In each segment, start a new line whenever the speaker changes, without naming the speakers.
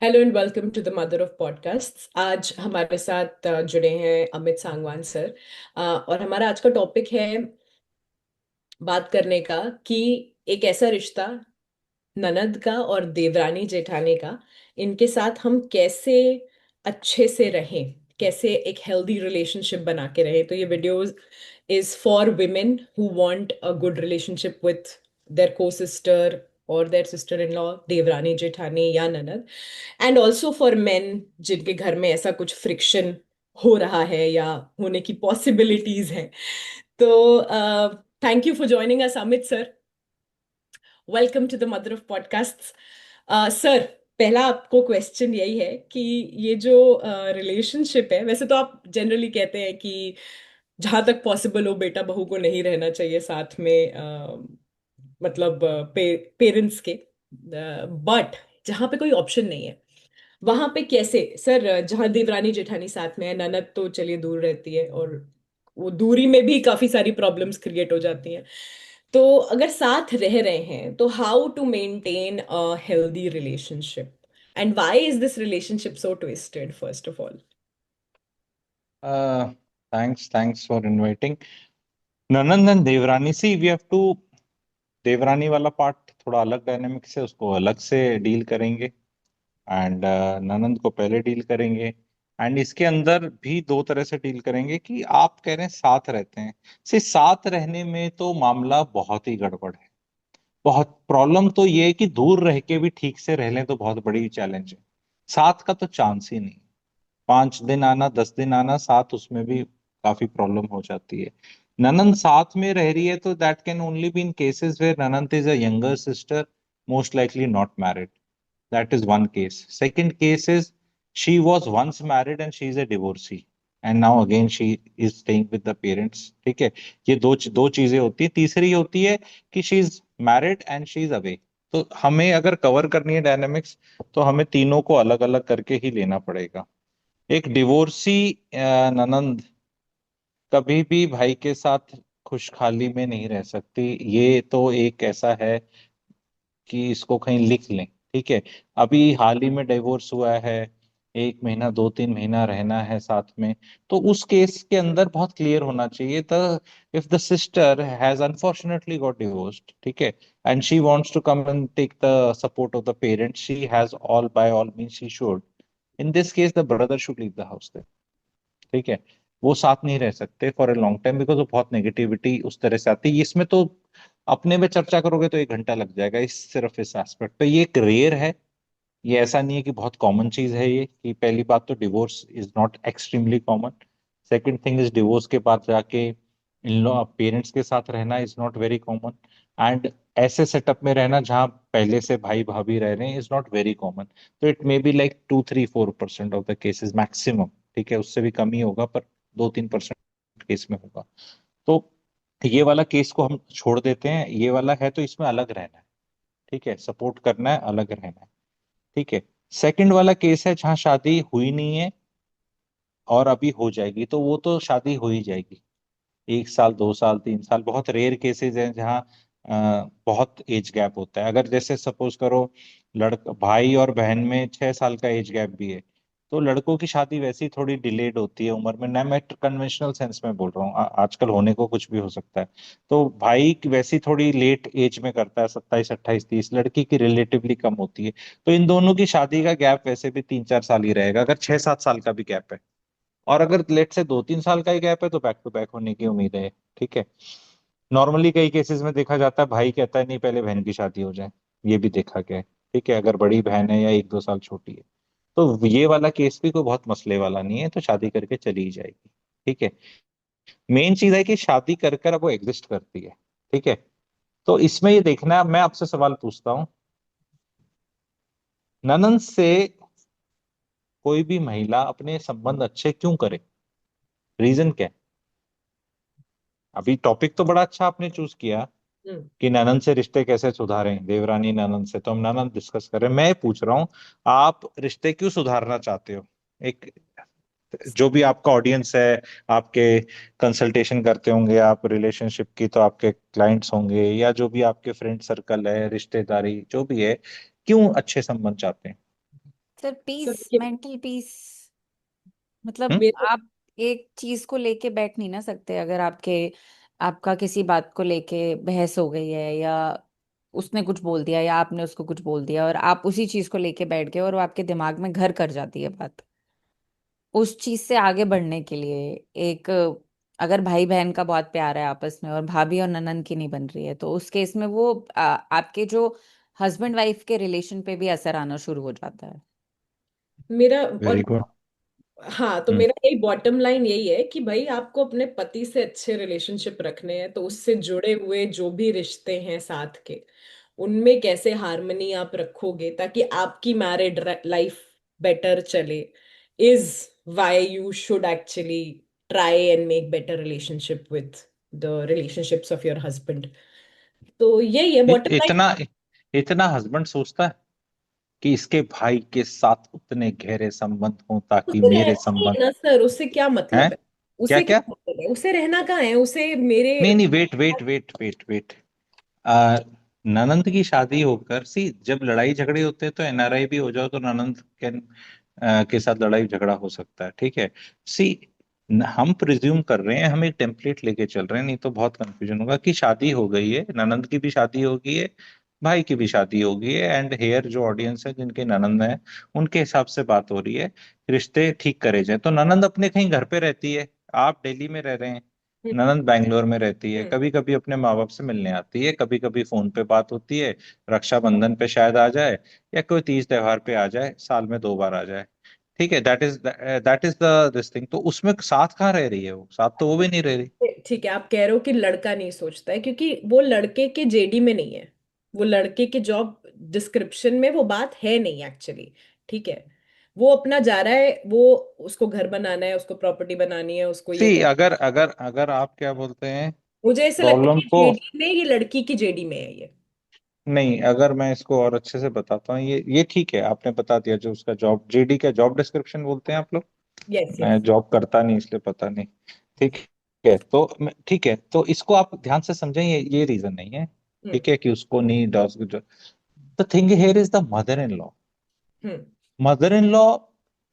Hello and welcome to the mother of podcasts. आज हमारे साथ जुड़े हैं अमित सांगवान सर। और हमारा आज का टॉपिक है बात करने का कि एक ऐसा रिश्ता ननद का और देवरानी जेठानी का, इनके साथ हम कैसे अच्छे से रहें, कैसे एक हेल्दी रिलेशनशिप बना के रहें। तो ये video is for women who want a good relationship with their co-sister or their sister-in-law, Devrani Jethani या ननद। एंड ऑल्सो फॉर मेन जिनके घर में ऐसा कुछ फ्रिक्शन हो रहा है या होने की पॉसिबिलिटीज हैं। तो thank you for joining us Amit sir. Welcome to the mother of podcast. Sir, पहला आपको क्वेश्चन यही है कि ये जो रिलेशनशिप है, वैसे तो आप जनरली कहते हैं कि जहां तक पॉसिबल हो बेटा बहू को नहीं रहना चाहिए साथ में, मतलब पेरेंट्स के। बट जहां पे कोई ऑप्शन नहीं है वहां पे कैसे सर, जहां देवरानी जेठानी साथ में है, ननद तो चलिए दूर रहती है और वो दूरी में भी काफी सारी प्रॉब्लम्स क्रिएट हो जाती हैं। तो अगर साथ रह रहे हैं तो how to maintain a healthy relationship and why is this relationship so twisted first of all.
Thanks for inviting. ननंद एंड देवरानी, सी वी हैव टू, देवरानी वाला पार्ट थोड़ा अलग डायनेमिक से, उसको अलग से डील करेंगे। एंड ननंद को पहले डील करेंगे। एंड इसके अंदर भी दो तरह से डील करेंगे कि आप कह रहे हैं साथ रहते हैं। सी साथ रहने में तो मामला बहुत ही गड़बड़ है। बहुत प्रॉब्लम तो ये है कि दूर रह के भी ठीक से रह लें तो बहुत बड़ी चैलेंज है। साथ का तो चांस ही नहीं। 5 दिन आना 10 दिन आना साथ, उसमें भी काफी प्रॉब्लम हो जाती है। ननंद साथ में रह रही है तो that can only be in cases where ननंद is a younger sister, most likely not married. That is one case. Second case is she was once married and she is a divorcee and now again she is staying with the parents. ठीक है, ये दो चीजें होती है। तीसरी होती है कि she is married and she is away. तो हमें अगर कवर करनी है डायनेमिक्स, तो हमें तीनों को अलग अलग करके ही लेना पड़ेगा। एक डिवोर्सी ननंद कभी भी भाई के साथ खुशहाली में नहीं रह सकती। ये तो एक ऐसा है कि इसको कहीं लिख लें। ठीक है, अभी हाल ही में डिवोर्स हुआ है, 1 महीना 2-3 महीना रहना है साथ में। तो उस केस के अंदर बहुत क्लियर होना चाहिए the if the sister has unfortunately got divorced, ठीक है, and she wants to come and take the support of the parents, she has all by all means she should. In this case the brother should leave the house. ठीक है, वो साथ नहीं रह सकते for a long time because वो बहुत negativity उस तरह से आती है। इसमें तो अपने में चर्चा करोगे तो 1 घंटा लग जाएगा इस सिर्फ इस एस्पेक्ट पे। ये एक रेयर है, ये ऐसा नहीं है कि बहुत कॉमन चीज है ये। कि पहली बात तो divorce is not extremely common. Second thing is divorce के बाद जाके इन लॉ पेरेंट्स के साथ रहना is not very common. And ऐसे सेटअप में रहना जहाँ पहले से भाई भाभी रह रहे हैं इज नॉट वेरी कॉमन। तो it may be like 2-3-4% of the cases maximum. ठीक है, उससे भी कम ही होगा, पर 2-3% केस में होगा। तो ये वाला केस को हम छोड़ देते हैं, ये वाला है तो इसमें अलग रहना है। ठीक है, सपोर्ट करना है, अलग रहना है। ठीक है। सेकंड वाला केस है जहां शादी हुई नहीं है और अभी हो जाएगी, तो वो तो शादी हो ही जाएगी। 1 साल 2 साल 3 साल, बहुत रेयर केसेस हैं जहाँ बहुत एज गैप होता है। अगर जैसे सपोज करो लड़का भाई और बहन में 6 साल का एज गैप भी है, तो लड़कों की शादी वैसे ही थोड़ी डिलेड होती है उम्र में ना। मैं कन्वेंशनल सेंस में बोल रहा हूँ, आजकल होने को कुछ भी हो सकता है। तो भाई की वैसी थोड़ी लेट एज में करता है, 27 28 30। लड़की की रिलेटिवली कम होती है। तो इन दोनों की शादी का गैप वैसे भी 3-4 साल ही रहेगा, अगर 6-7 साल का भी गैप है। और अगर लेट से 2-3 साल का ही गैप है तो बैक टू बैक होने की उम्मीद है। ठीक है। नॉर्मली कई केसेस में देखा जाता है भाई कहता है नहीं पहले बहन की शादी हो जाए, ये भी देखा गया है। ठीक है, अगर बड़ी बहन है या 1-2 साल छोटी है, तो ये वाला केस भी कोई बहुत मसले वाला नहीं है, तो शादी करके चली ही जाएगी। ठीक है। मेन चीज है कि शादी कर कर अब वो एग्जिस्ट करती है। ठीक है। तो इसमें ये देखना है, मैं आपसे सवाल पूछता हूँ, ननंद से कोई भी महिला अपने संबंध अच्छे क्यों करे? रीजन क्या है? अभी टॉपिक तो बड़ा अच्छा आपने चूज किया
हम्म।
कि ननंद से रिश्ते कैसे सुधारें, देवरानी ननंद से तो हम ननंद डिस्कस करें। मैं पूछ रहा हूँ, आप रिश्ते क्यों सुधारना चाहते हो? एक, जो भी आपका ऑडियंस है, आपके कंसल्टेशन करते होंगे आप रिलेशनशिप की, तो आपके क्लाइंट्स होंगे या जो भी आपके फ्रेंड सर्कल है, रिश्तेदारी जो भी है, क्यों अच्छे संबंध चाहते हैं?
सर
सर
पीस,
देखिए,
मेंटल पीस, मतलब
हम्म।
मेरे
आप एक चीज को लेके बैठ नहीं ना सकते। अगर आपका किसी बात को लेके बहस हो गई है, या उसने कुछ बोल दिया या आपने उसको कुछ बोल दिया, और आप उसी चीज को लेके बैठ गए और वो आपके दिमाग में घर कर जाती है बात, उस चीज से आगे बढ़ने के लिए एक, अगर भाई बहन का बहुत प्यार है आपस में और भाभी और ननद की नहीं बन रही है, तो उस केस में वो आपके जो हस्बैंड वाइफ के रिलेशन पे भी असर आना शुरू हो जाता है।
मेरा और
वेरी गुड।
हाँ, तो
हम्म।
मेरा यही बॉटम लाइन यही है कि भाई आपको अपने पति से अच्छे रिलेशनशिप रखने हैं, तो उससे जुड़े हुए जो भी रिश्ते हैं साथ के, उनमें कैसे हार्मनी आप रखोगे ताकि आपकी मैरिड लाइफ बेटर चले, is why you should actually try and make better relationship with the relationships of your husband. तो यही है बॉटम लाइन।
इतना इतना हस्बैंड सोचता है कि इसके भाई के साथ उतने गहरे संबंध हों ताकि
उसे
मेरे
रहना नहीं है
संबंध
ना सर, उससे क्या मतलब
हैं।
है?
क्या
उसे
क्या?
क्या मतलब है? उसे रहना कहाँ है? उसे मेरे
नहीं नहीं, wait wait wait wait wait. आ, ननंद की शादी होकर सी, जब लड़ाई झगड़े होते हैं तो एनआरआई भी हो जाओ तो ननंद के साथ लड़ाई झगड़ा हो सकता है, ठीक है। सी, हम प्रिज्यूम कर रहे हैं, हम एक टेम्पलेट लेके चल रहे हैं, नहीं तो बहुत कंफ्यूजन होगा कि शादी हो गई है, ननंद की भी शादी हो गई है, भाई की भी शादी हो गई है, एंड हेयर जो ऑडियंस है जिनके ननंद है उनके हिसाब से बात हो रही है, रिश्ते ठीक करे जाए। तो ननंद अपने कहीं घर पे रहती है, आप दिल्ली में रह रहे हैं,
हम्म,
ननंद बैंगलोर में रहती है,
हम्म,
कभी कभी अपने माँ बाप से मिलने आती है, कभी कभी फोन पे बात होती है, रक्षाबंधन पे शायद आ जाए, या कोई तीज त्योहार पे आ जाए, साल में 2 बार आ जाए, ठीक है। That is the this thing. तो उसमें साथ कहाँ रह रही है? वो साथ तो वो भी नहीं रह रही।
ठीक है, आप कह रहे हो कि लड़का नहीं सोचता है क्योंकि वो लड़के के जेडी में नहीं है, वो लड़के के जॉब डिस्क्रिप्शन में वो बात है नहीं एक्चुअली। ठीक है, वो अपना जा रहा है, वो उसको घर बनाना है, उसको प्रॉपर्टी बनानी है, उसको ये
सी,
कर।
अगर अगर अगर आप क्या बोलते हैं,
मुझे ऐसे लगता
प्रॉब्लम
है कि
को,
जेडी में, ये लड़की की जेडी में है ये।
नहीं, अगर मैं इसको और अच्छे से बताता हूँ, ये ठीक है, आपने बता दिया जो उसका जॉब, जीडी का जॉब डिस्क्रिप्शन बोलते हैं आप लोग।
यस,
मैं
यस।
जॉब करता नहीं इसलिए पता नहीं। ठीक है, तो ठीक है, तो इसको आप ध्यान से समझें, ये रीजन नहीं है,
हम्म,
ठीक है, कि उसको नहीं डॉस। The thing here is the mother in law.
Hmm,
mother in law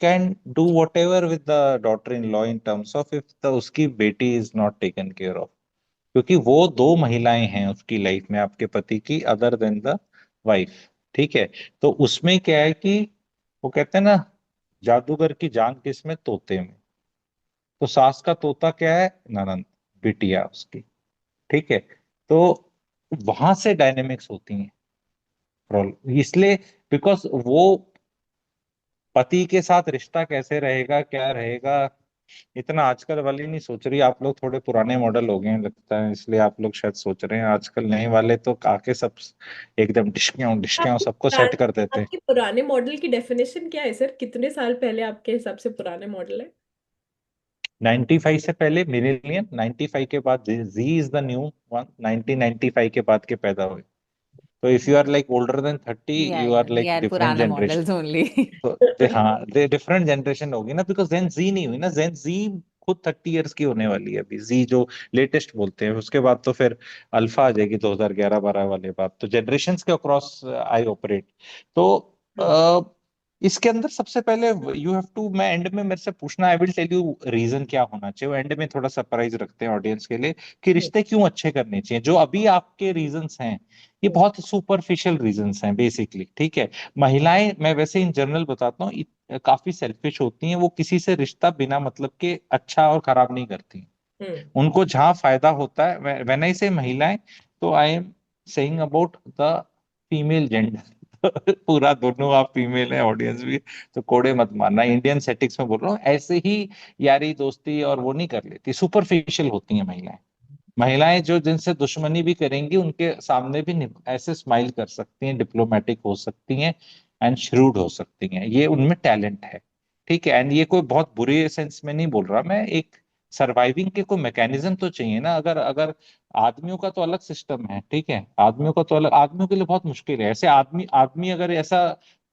can do whatever with the daughter in law in terms of if the उसकी बेटी is not taken care of, क्योंकि वो दो महिलाएं हैं उसकी life में, आपके पति की, अदर देन द वाइफ, ठीक है। तो उसमें क्या है कि वो कहते हैं ना, जादूगर की जान किसमें? तोते में। तो सास का तोता क्या है? ननंद, बिटिया उसकी, ठीक है। तो वहां से डायनेमिक्स होती हैं प्रॉब्लम, इसलिए बिकॉज वो पति के साथ रिश्ता कैसे रहेगा, क्या रहेगा, इतना आजकल वाली नहीं सोच रही। आप लोग थोड़े पुराने मॉडल हो गए हैं लगता है, इसलिए आप लोग शायद सोच रहे हैं, आजकल नए वाले तो आके सब एकदम डिशक्याओं डिशक्याओं
आपके
सबको सेट
पुराने
कर देते हैं।
आपके पुराने मॉडल की डेफिनेशन क्या है सर? कितने साल पहले आपके हिसाब से पुराने मॉडल है?
95 से पहले मिलेनियम, 95 के बाद Z is the new one, 1995 के बाद के पैदा हुए। तो if you are like older than 30, you are
we
like
are
different
पुराना
जनरेशन।
Models only.
तो हाँ, दे डिफरेंट जनरेशन होगी ना, बिकॉज जेन जी नहीं हुई ना, जेन जी खुद 30 इयर्स की होने वाली है अभी, जी जो लेटेस्ट बोलते हैं, उसके बाद तो फिर अल्फा आ जाएगी 2011-12 वाले बाद, तो जनरेशन्स के अक्रॉस आई ऑपरेट। तो
हम्म,
इसके अंदर सबसे पहले यू हैव टू, मैं एंड में मेरे से पूछना, I will tell you reason क्या होना चाहिए, एंड में थोड़ा सरप्राइज रखते हैं ऑडियंस के लिए, कि
हम्म,
रिश्ते क्यों अच्छे करने चाहिए। जो अभी आपके रीजंस हैं ये
हम्म,
बहुत सुपरफिशियल रीजंस हैं बेसिकली, ठीक है। महिलाएं, मैं वैसे इन जनरल बताता हूँ, काफी सेल्फिश होती हैं, वो किसी से रिश्ता बिना मतलब के अच्छा और खराब नहीं करती।
हम्म,
उनको जहां फायदा होता है, व्हेन आई से महिलाएं, तो I am saying about the female gender. पूरा दोनों, आप फीमेल है ऑडियंस भी, तो कोड़े मत मारना, इंडियन सेटिक्स में बोल रहा हूँ, ऐसे ही यारी दोस्ती और वो नहीं कर लेती, सुपरफिशियल होती हैं महिलाएं। महिलाएं जो जिनसे दुश्मनी भी करेंगी उनके सामने भी ऐसे स्माइल कर सकती हैं, डिप्लोमेटिक हो सकती हैं, एंड श्रूड हो सकती हैं, ये उनमें टैलेंट है, ठीक है। एंड ये कोई बहुत बुरे सेंस में नहीं बोल रहा मैं, एक सर्वाइविंग के कोई मैकेनिज्म तो चाहिए ना। अगर अगर आदमियों का तो अलग सिस्टम है, ठीक है, आदमियों का तो अलग, आदमियों के लिए बहुत मुश्किल है ऐसे, आदमी आदमी अगर ऐसा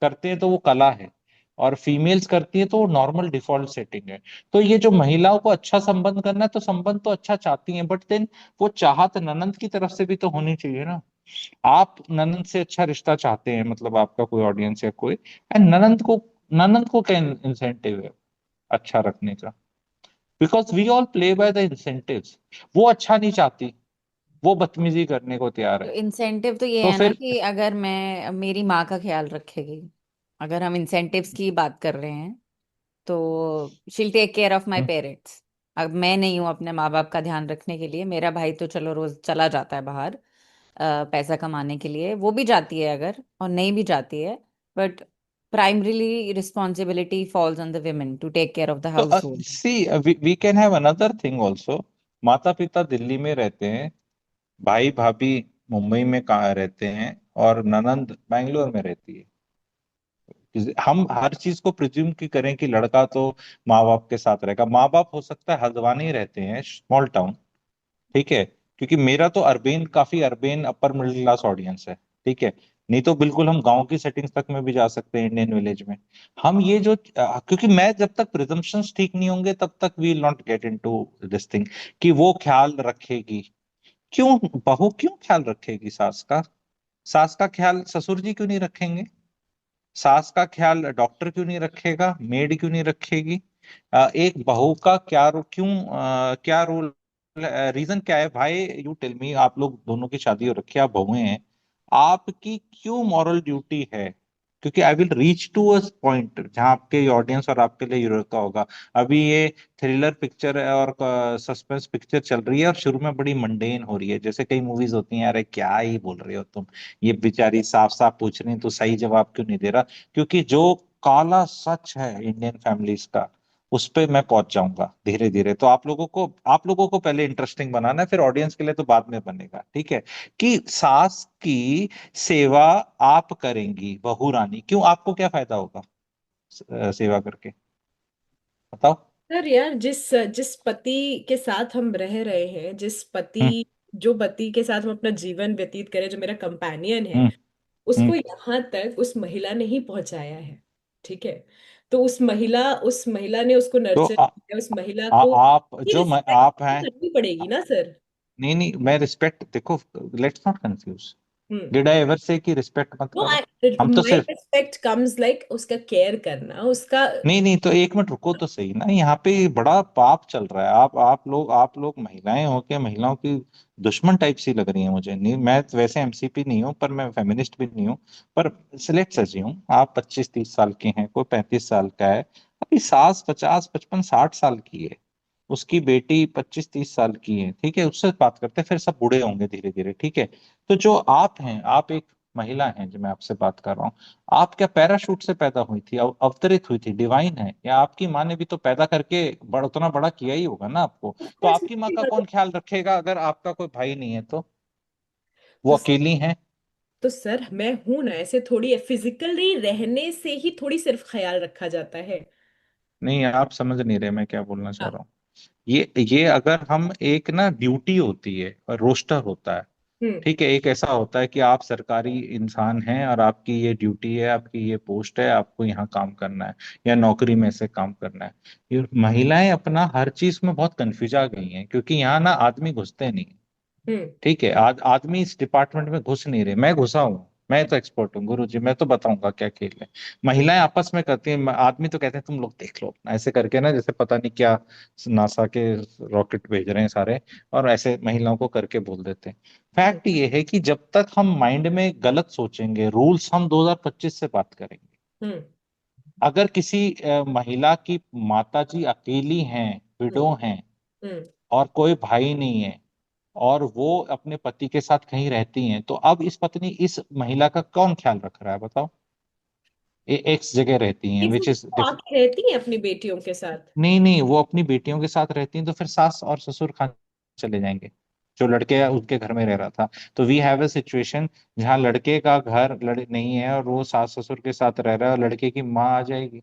करते हैं तो वो कला है, और फीमेल्स करती है तो वो नॉर्मल डिफॉल्ट सेटिंग है। तो ये जो महिलाओं को अच्छा संबंध करना है, तो संबंध तो अच्छा चाहती हैं, बट देन वो चाहत ननंद की तरफ से भी तो होनी चाहिए ना। आप ननंद से अच्छा रिश्ता चाहते हैं, मतलब आपका कोई ऑडियंस या कोई, एंड ननंद को ननद को क्या इंसेंटिव है अच्छा रखने का? Because we all play by the incentives. वो अच्छा नहीं चाहती, वो बदतमीजी करने को तैयार
तो
है।
इंसेंटिव तो ये
तो
है ना
फिर
कि अगर मैं मेरी माँ का ख्याल रखेगी, अगर हम इंसेंटिव्स की बात कर रहे हैं, तो she'll take care of my
hmm,
parents. अब मैं नहीं हूँ अपने माँ बाप का ध्यान रखने के लिए, मेरा भाई तो चलो रोज चला जाता है बाहर पैसा कमाने के लिए, वो भी जाती है अगर, और नहीं भी जाती है, but primarily responsibility falls on the women to take care of the
तो
household.
See we can have another thing also. माता पिता दिल्ली में रहते हैं, भाई भाभी मुंबई में कहाँ रहते हैं, और ननंद बैंगलोर में रहती है। हम हर चीज को प्रिज्यूम की करें कि लड़का तो माँ बाप के साथ रहेगा। माँ बाप हो सकता है हल्द्वानी रहते हैं, स्मॉल टाउन, ठीक है, क्योंकि मेरा तो अर्बेन, काफी urbane upper middle class audience है, ठीक है। नहीं तो बिल्कुल हम गांव की सेटिंग्स तक में भी जा सकते हैं, इंडियन विलेज में। हम ये जो क्योंकि मैं जब तक प्रिजम्पशंस ठीक नहीं होंगे तब तक we will not get into this thing कि वो ख्याल रखेगी। क्यों? बहू क्यों ख्याल रखेगी सास का? सास का ख्याल ससुर जी क्यों नहीं रखेंगे? सास का ख्याल डॉक्टर क्यों नहीं रखेगा? मेड क्यों नहीं रखेगी? एक बहू का क्यों क्या रोल, रीजन क्या है भाई? You tell me. आप लोग दोनों की शादी हो रखी है, आप बहुएं हैं, आपकी क्यों मॉरल ड्यूटी है? क्योंकि I will reach to a point जहां आपके ऑडियंस और आपके लिए यूरो का होगा। अभी ये थ्रिलर पिक्चर और सस्पेंस पिक्चर चल रही है और शुरू में बड़ी मंडेन हो रही है, जैसे कई मूवीज होती हैं, अरे क्या ही बोल रहे हो तुम, ये बेचारी साफ साफ पूछ रही है, तो सही जवाब क्यों नहीं दे रहा? क्योंकि जो काला सच है इंडियन फैमिलीज का, उस पे मैं पहुंच जाऊंगा धीरे धीरे। तो आप लोगों को पहले इंटरेस्टिंग बनाना है, फिर ऑडियंस के लिए तो बाद में बनेगा, ठीक है। कि सास की सेवा आप करेंगी बहू रानी, क्यों? आपको क्या फायदा होगा सेवा करके? बताओ।
सर यार, जिस जिस पति के साथ हम रह रहे हैं,
हम्म,
जो पति के साथ हम अपना जीवन व्यतीत करें, जो मेरा कंपेनियन है,
हम्म, हम्म।
उसको यहाँ तक उस महिला ने ही पहुंचाया है। ठीक है। तो उस महिला ने उसको
तो
नर्चर किया, उस महिला को
आप
ये
जो
रिस्पेक्ट
आप हैं,
करनी पड़ेगी ना सर।
नहीं नहीं, मैं रिस्पेक्ट देखो, let's not confuse.
Hmm.
Did I ever से कि रिस्पेक्ट मत
नो,
करो?
आई
हम तो
माई
सिर्फ,
रिस्पेक्ट कम्स लाइक उसका केयर करना, उसका।
नहीं नहीं, तो एक मिनट रुको तो सही ना। यहाँ पे बड़ा पाप चल रहा है। आप लोग महिलाएं हो के महिलाओं की दुश्मन टाइप सी लग रही हैं मुझे। नहीं, मैं तो वैसे एमसीपी नहीं हूँ, पर मैं फेमिनिस्ट भी नहीं हूँ। पर सिलेक्ट अज्यूम आप 25-30 साल के हैं, कोई 35 साल का है, अभी सास 50-55-60 साल की है, उसकी बेटी 25-30 साल की है, ठीक है, उससे बात करते हैं, फिर सब बूढ़े होंगे धीरे धीरे, ठीक है। तो जो आप हैं, आप एक महिला हैं, जो मैं आपसे बात कर रहा हूँ, आप क्या पैराशूट से पैदा हुई थी, अवतरित हुई थी, डिवाइन है? या आपकी माँ ने भी तो पैदा करके उतना बड़ा किया ही होगा ना आपको? तो आपकी माँ का कौन ख्याल रखेगा अगर आपका कोई भाई नहीं है तो? वो
तो
अकेली हैं।
तो सर, मैं हूं ना, ऐसे थोड़ी फिजिकली रहने से ही थोड़ी सिर्फ ख्याल रखा जाता है।
नहीं, आप समझ नहीं रहे मैं क्या बोलना चाह
हाँ।
रहा हूँ। ये अगर हम, एक ना ड्यूटी होती है और रोस्टर होता है,
हम्म।
ठीक है। एक ऐसा होता है कि आप सरकारी इंसान हैं और आपकी ये ड्यूटी है, आपकी ये पोस्ट है, आपको यहाँ काम करना है, या नौकरी में से काम करना है। ये महिलाएं अपना हर चीज में बहुत कंफ्यूज गई हैं, क्योंकि यहाँ ना आदमी घुसते नहीं,
हम्म।
ठीक है। आदमी इस डिपार्टमेंट में घुस नहीं रहे। मैं घुसा हूँ, मैं तो एक्सपर्ट हूँ गुरु जी, मैं तो बताऊंगा क्या खेल है। महिलाएं आपस में करती हैं, आदमी तो कहते हैं तुम लोग देख लो अपना, ऐसे करके ना, जैसे पता नहीं क्या नासा के रॉकेट भेज रहे हैं सारे, और ऐसे महिलाओं को करके बोल देते हैं।
हम्म।
फैक्ट ये है कि जब तक हम माइंड में गलत सोचेंगे, रूल्स हम 2025 से बात करेंगे।
हम्म।
अगर किसी महिला की माता जी अकेली हैं,
हम्म।
विडो हैं,
हम्म।
और कोई भाई नहीं है, और वो अपने पति के साथ कहीं रहती हैं, तो अब इस महिला का कौन ख्याल रख रहा है बताओ? एक्स जगह रहती हैं,
ये
विच
सब
इज,
तो आके रहती हैं अपनी बेटियों के साथ।
नहीं नहीं, वो अपनी बेटियों के साथ रहती हैं, तो फिर सास और ससुर खान चले जाएंगे, जो लड़के उनके घर में रह रहा था। तो वी हैव अ सिचुएशन जहाँ लड़के का घर नहीं है और वो सास ससुर के साथ रह रहा है, और लड़के की माँ आ जाएगी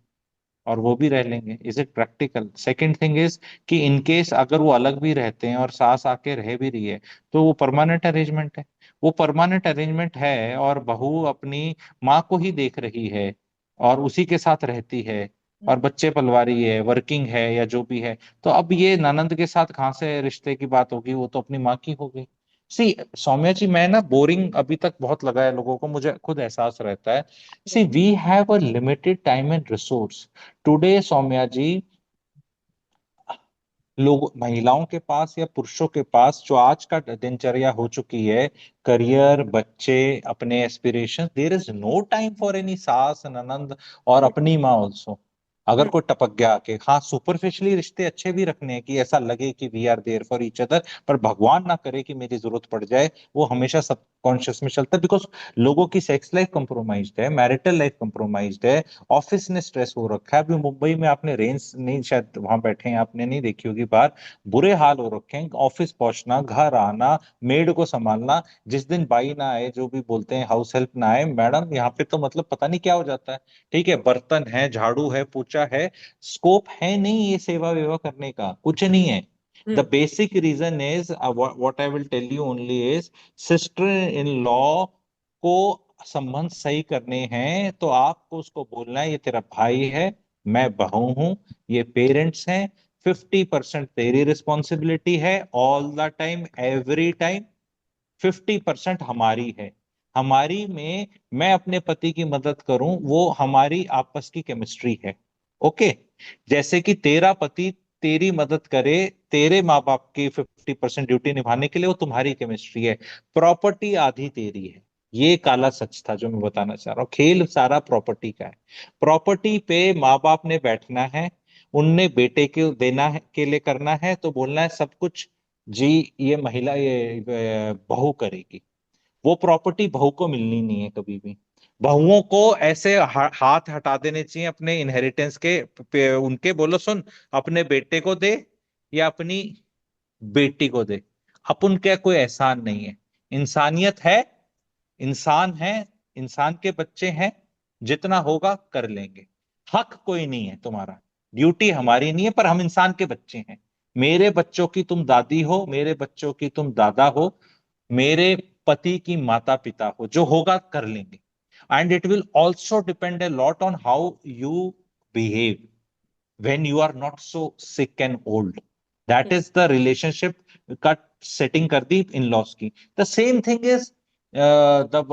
और वो भी रह लेंगे। Is it practical? Second thing is कि इन केस अगर वो अलग भी रहते हैं और सास आके रह भी रही है, तो वो परमानेंट अरेंजमेंट है। वो परमानेंट अरेंजमेंट है और बहू अपनी माँ को ही देख रही है और उसी के साथ रहती है, और बच्चे पलवा रही है, वर्किंग है या जो भी है। तो अब ये ननंद के साथ कहाँ से रिश्ते की बात होगी? वो तो अपनी माँ की हो गई। सी सौम्या जी, मैं ना बोरिंग अभी तक बहुत लगा है लोगों को, मुझे खुद एहसास रहता है। See we have a limited time and resource today Saumya ji. लोग, महिलाओं के पास या पुरुषों के पास जो आज का दिनचर्या हो चुकी है, करियर, बच्चे, अपने aspiration, there is no time for any सास ननंद और अपनी माँ ऑल्सो। अगर कोई टपक गया के, हाँ सुपरफिशियली रिश्ते अच्छे भी रखने हैं कि ऐसा लगे कि we are there for each other, पर भगवान ना करे कि मेरी जरूरत पड़ जाए, वो हमेशा सबकॉन्शियस में चलता है। बिकॉज लोगों की सेक्स लाइफ कंप्रोमाइज्ड है, मैरिटल लाइफ कंप्रोमाइज्ड है, ऑफिस ने स्ट्रेस हो रखा है। अभी मुंबई में आपने रेंज नहीं, शायद वहां बैठे हैं, आपने नहीं देखी होगी बाहर, बुरे हाल हो रखे हैं। ऑफिस पहुंचना, घर आना, मेड को संभालना, जिस दिन बाई ना आए, जो भी बोलते हैं हाउस हेल्प ना आए, मैडम यहाँ पे तो मतलब पता नहीं क्या हो जाता है। ठीक है, बर्तन है, झाड़ू है, पोछा है, स्कोप है नहीं ये सेवा वेवा करने का, कुछ नहीं है। The
hmm.
Basic reason is, what I will tell you only is, sister in law को संबंध सही करने हैं तो आपको उसको बोलना है, ये तेरा भाई है, मैं बहू हूं, ये पेरेंट्स हैं, 50% तेरी रिस्पॉन्सिबिलिटी है, all the time every time 50% हमारी है। हमारी में मैं अपने पति की मदद करूं, वो हमारी आपस की केमिस्ट्री है। ओके, जैसे कि तेरा पति तेरी मदद करे तेरे माँ बाप की 50% ड्यूटी निभाने के लिए, वो तुम्हारी केमिस्ट्री है। प्रॉपर्टी आधी तेरी है, ये काला सच था जो मैं बताना चाह रहा हूँ। खेल सारा प्रॉपर्टी का है। प्रॉपर्टी पे माँ बाप ने बैठना है, उनने बेटे को देना है, के लिए करना है, तो बोलना है सब कुछ जी ये महिला, ये बहू करेगी। वो प्रॉपर्टी बहू को मिलनी नहीं है कभी भी। बहुओं को ऐसे हाथ हटा देने चाहिए अपने इनहेरिटेंस के उनके, बोलो सुन, अपने बेटे को दे या अपनी बेटी को दे, अपन क्या कोई एहसान नहीं है। इंसानियत है, इंसान है, इंसान के बच्चे हैं, जितना होगा कर लेंगे। हक कोई नहीं है तुम्हारा, ड्यूटी हमारी नहीं है, पर हम इंसान के बच्चे हैं। मेरे बच्चों की तुम दादी हो, मेरे बच्चों की तुम दादा हो, मेरे पति की माता पिता हो, जो होगा कर लेंगे। And it will also depend a lot on how you behave when you are not so sick and old. That is the relationship का setting कर दी इन लॉस की। The same thing is the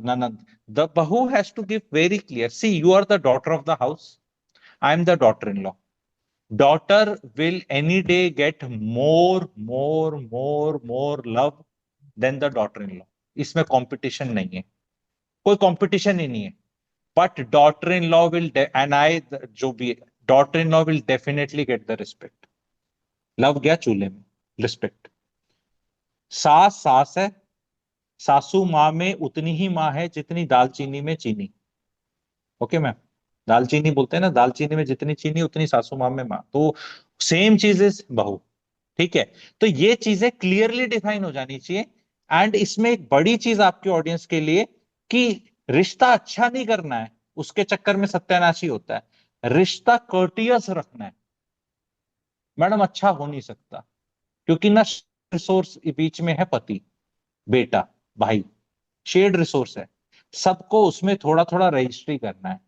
Nanand. The Bahu has to give very clear. See, you are the daughter of the house. I am the daughter-in-law. Daughter will any day get more love than the daughter-in-law. इसमें competition नहीं है, कोई competition ही नहीं है। But daughter in law will and I, जो भी, daughter in law will definitely get the respect. Love गया चूल्हे में, रिस्पेक्ट। सास सास है, सासू माँ में उतनी ही माँ है जितनी दालचीनी में चीनी। ओके मैम, दालचीनी बोलते हैं ना, दालचीनी में जितनी चीनी उतनी सासू माँ में माँ, तो सेम चीज इज बहू। ठीक है, तो ये चीजें क्लियरली डिफाइन हो जानी चाहिए। एंड इसमें एक बड़ी चीज आपके ऑडियंस के लिए, कि रिश्ता अच्छा नहीं करना है, उसके चक्कर में सत्यानाशी होता है। रिश्ता कर्टियस रखना है मैडम, अच्छा हो नहीं सकता, क्योंकि ना रिसोर्स बीच में है पति, बेटा, भाई, शेयर्ड रिसोर्स है, सबको उसमें थोड़ा थोड़ा रजिस्ट्री करना है।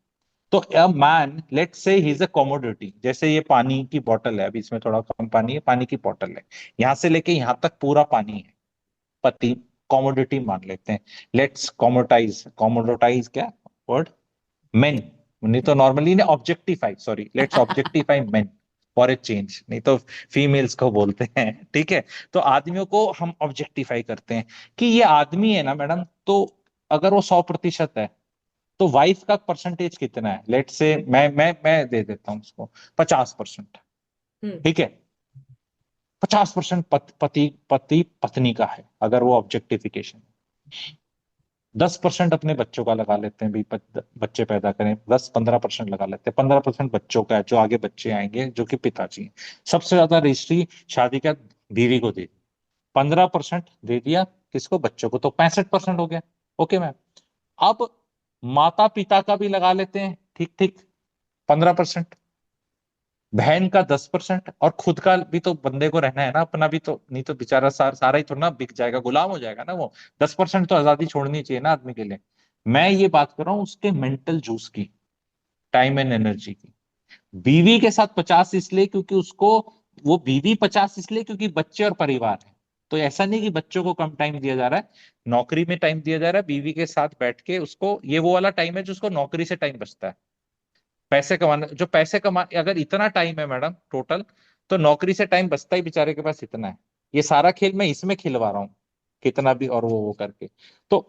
तो a man, let's say he is a commodity, जैसे ये पानी की बोतल है, अभी इसमें थोड़ा कम पानी है, पानी की बोतल है, यहां से लेके यहां तक पूरा पानी है, पति कमोडिटी मान लेते हैं। लेट्स कॉमोटाइज, कॉमोडोटाइज क्या वर्ड, मेन, नहीं तो नॉर्मली ना objectify, sorry, let's objectify main for a change, नहीं तो फीमेल्स को बोलते हैं। ठीक है, तो आदमियों को हम ऑब्जेक्टिफाई करते हैं कि ये आदमी है ना मैडम, तो अगर वो 100% है, तो वाइफ का परसेंटेज कितना है? लेट से मैं दे देता हूँ उसको 50%।
हम्म।
ठीक है, 50% पति पति पत्नी का है अगर वो ऑब्जेक्टिफिकेशन। 10% अपने बच्चों का लगा लेते हैं भी, बच्चे पैदा करें, 10-15% लगा लेते हैं, 15% बच्चों का है, जो आगे बच्चे आएंगे जो कि पिताजी हैं। सबसे ज्यादा रजिस्ट्री शादी का बीवी को दे, 15% दे दिया किसको, बच्चों को, तो 65% हो गया। ओके मैम, अब माता पिता का भी लगा लेते हैं, ठीक ठीक, 15%, बहन का 10%, और खुद का भी तो बंदे को रहना है ना, अपना भी तो, नहीं तो बेचारा सारा ही थोड़ा ना बिक जाएगा, गुलाम हो जाएगा ना वो। 10% तो आजादी छोड़नी चाहिए ना आदमी के लिए। मैं ये बात कर रहा हूँ उसके मेंटल जूस की, टाइम एंड एनर्जी की। बीवी के साथ 50 इसलिए क्योंकि उसको, वो बीवी 50 इसलिए क्योंकि बच्चे और परिवार है। तो ऐसा नहीं कि बच्चों को कम टाइम दिया जा रहा है, नौकरी में टाइम दिया जा रहा है, बीवी के साथ बैठ के उसको, ये वो वाला टाइम है जो उसको नौकरी से टाइम बचता है पैसे कमाने, जो पैसे कमा, अगर इतना टाइम है मैडम टोटल, तो नौकरी से टाइम बचता ही बेचारे के पास इतना है। ये सारा खेल मैं इसमें खिलवा रहा हूँ, कितना भी और वो करके। तो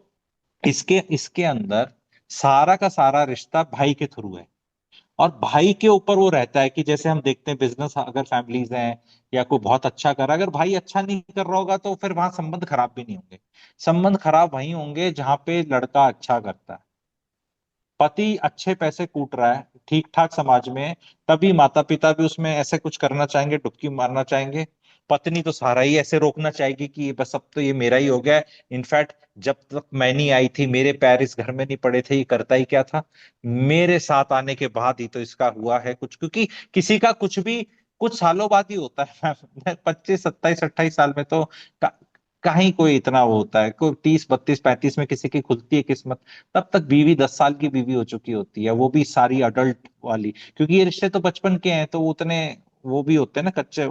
इसके इसके अंदर सारा का सारा रिश्ता भाई के थ्रू है, और भाई के ऊपर वो रहता है कि जैसे हम देखते हैं बिजनेस अगर फैमिलीज हैं या कोई बहुत अच्छा कर रहा है, अगर भाई अच्छा नहीं कर रहा होगा तो फिर वहां संबंध खराब भी नहीं होंगे। संबंध खराब वहीं होंगे जहां पे लड़का अच्छा करता है, पति अच्छे पैसे कूट रहा है ठीक ठाक समाज में है, तभी माता पिता भी उसमें ऐसे कुछ करना चाहेंगे, डुबकी मारना चाहेंगे। पत्नी तो सारा ही ऐसे रोकना चाहेगी कि बस अब तो ये मेरा ही हो गया है। इनफैक्ट जब तक मैं नहीं आई थी, मेरे पैर इस घर में नहीं पड़े थे, ये करता ही क्या था, मेरे साथ आने के बाद ही तो इसका हुआ है कुछ। क्योंकि किसी का कुछ भी कुछ सालों बाद ही होता है 25 27 28 साल में तो कहीं कोई इतना वो होता है, कोई 30 32 35 में किसी की खुलती है किस्मत, तब तक बीवी 10 साल की बीवी हो चुकी होती है, वो भी सारी अडल्ट वाली। क्योंकि ये रिश्ते तो बचपन के हैं, तो वो उतने वो भी होते हैं ना कच्चे,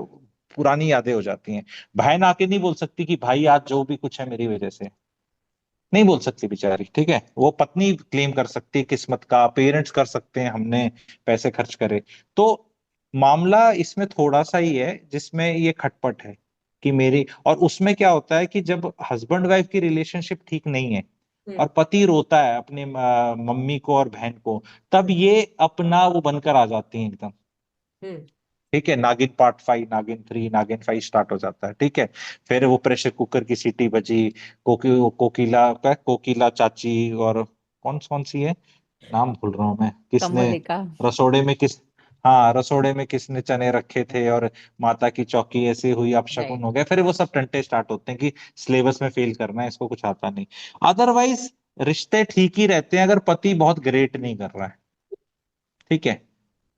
पुरानी यादें हो जाती हैं। बहन आके नहीं बोल सकती कि भाई आज जो भी कुछ है मेरी वजह से, नहीं बोल सकती बेचारी, ठीक है। वो पत्नी क्लेम कर सकती है किस्मत का, पेरेंट्स कर सकते हैं हमने पैसे खर्च करे। तो मामला इसमें थोड़ा सा ही है जिसमें ये खटपट है कि मेरी, और उसमें क्या होता है कि जब हस्बैंड वाइफ की रिलेशनशिप ठीक नहीं है
हम्म।
और पति रोता है अपने मम्मी को और बहन को, तब ये अपना वो बनकर आ जाती है एकदम,
हम्म।
ठीक है। नागिन पार्ट 5, नागिन 3, नागिन 5 स्टार्ट हो जाता है, ठीक है। फिर वो प्रेशर कुकर की सीटी बजी, कोकिला चाची, और कौन कौन सी है, नाम भूल रहा हूँ मैं, किसने
कमोलिका।
रसोड़े में किस, हाँ रसोड़े में किसने चने रखे थे, और माता की चौकी ऐसे हुई, अपशकुन
राइट।
हो गया, फिर वो सब टंटे स्टार्ट होते हैं कि सिलेबस में फेल करना है, इसको कुछ आता नहीं। अदरवाइज रिश्ते ठीक ही रहते हैं अगर पति बहुत ग्रेट नहीं कर रहा है, ठीक है।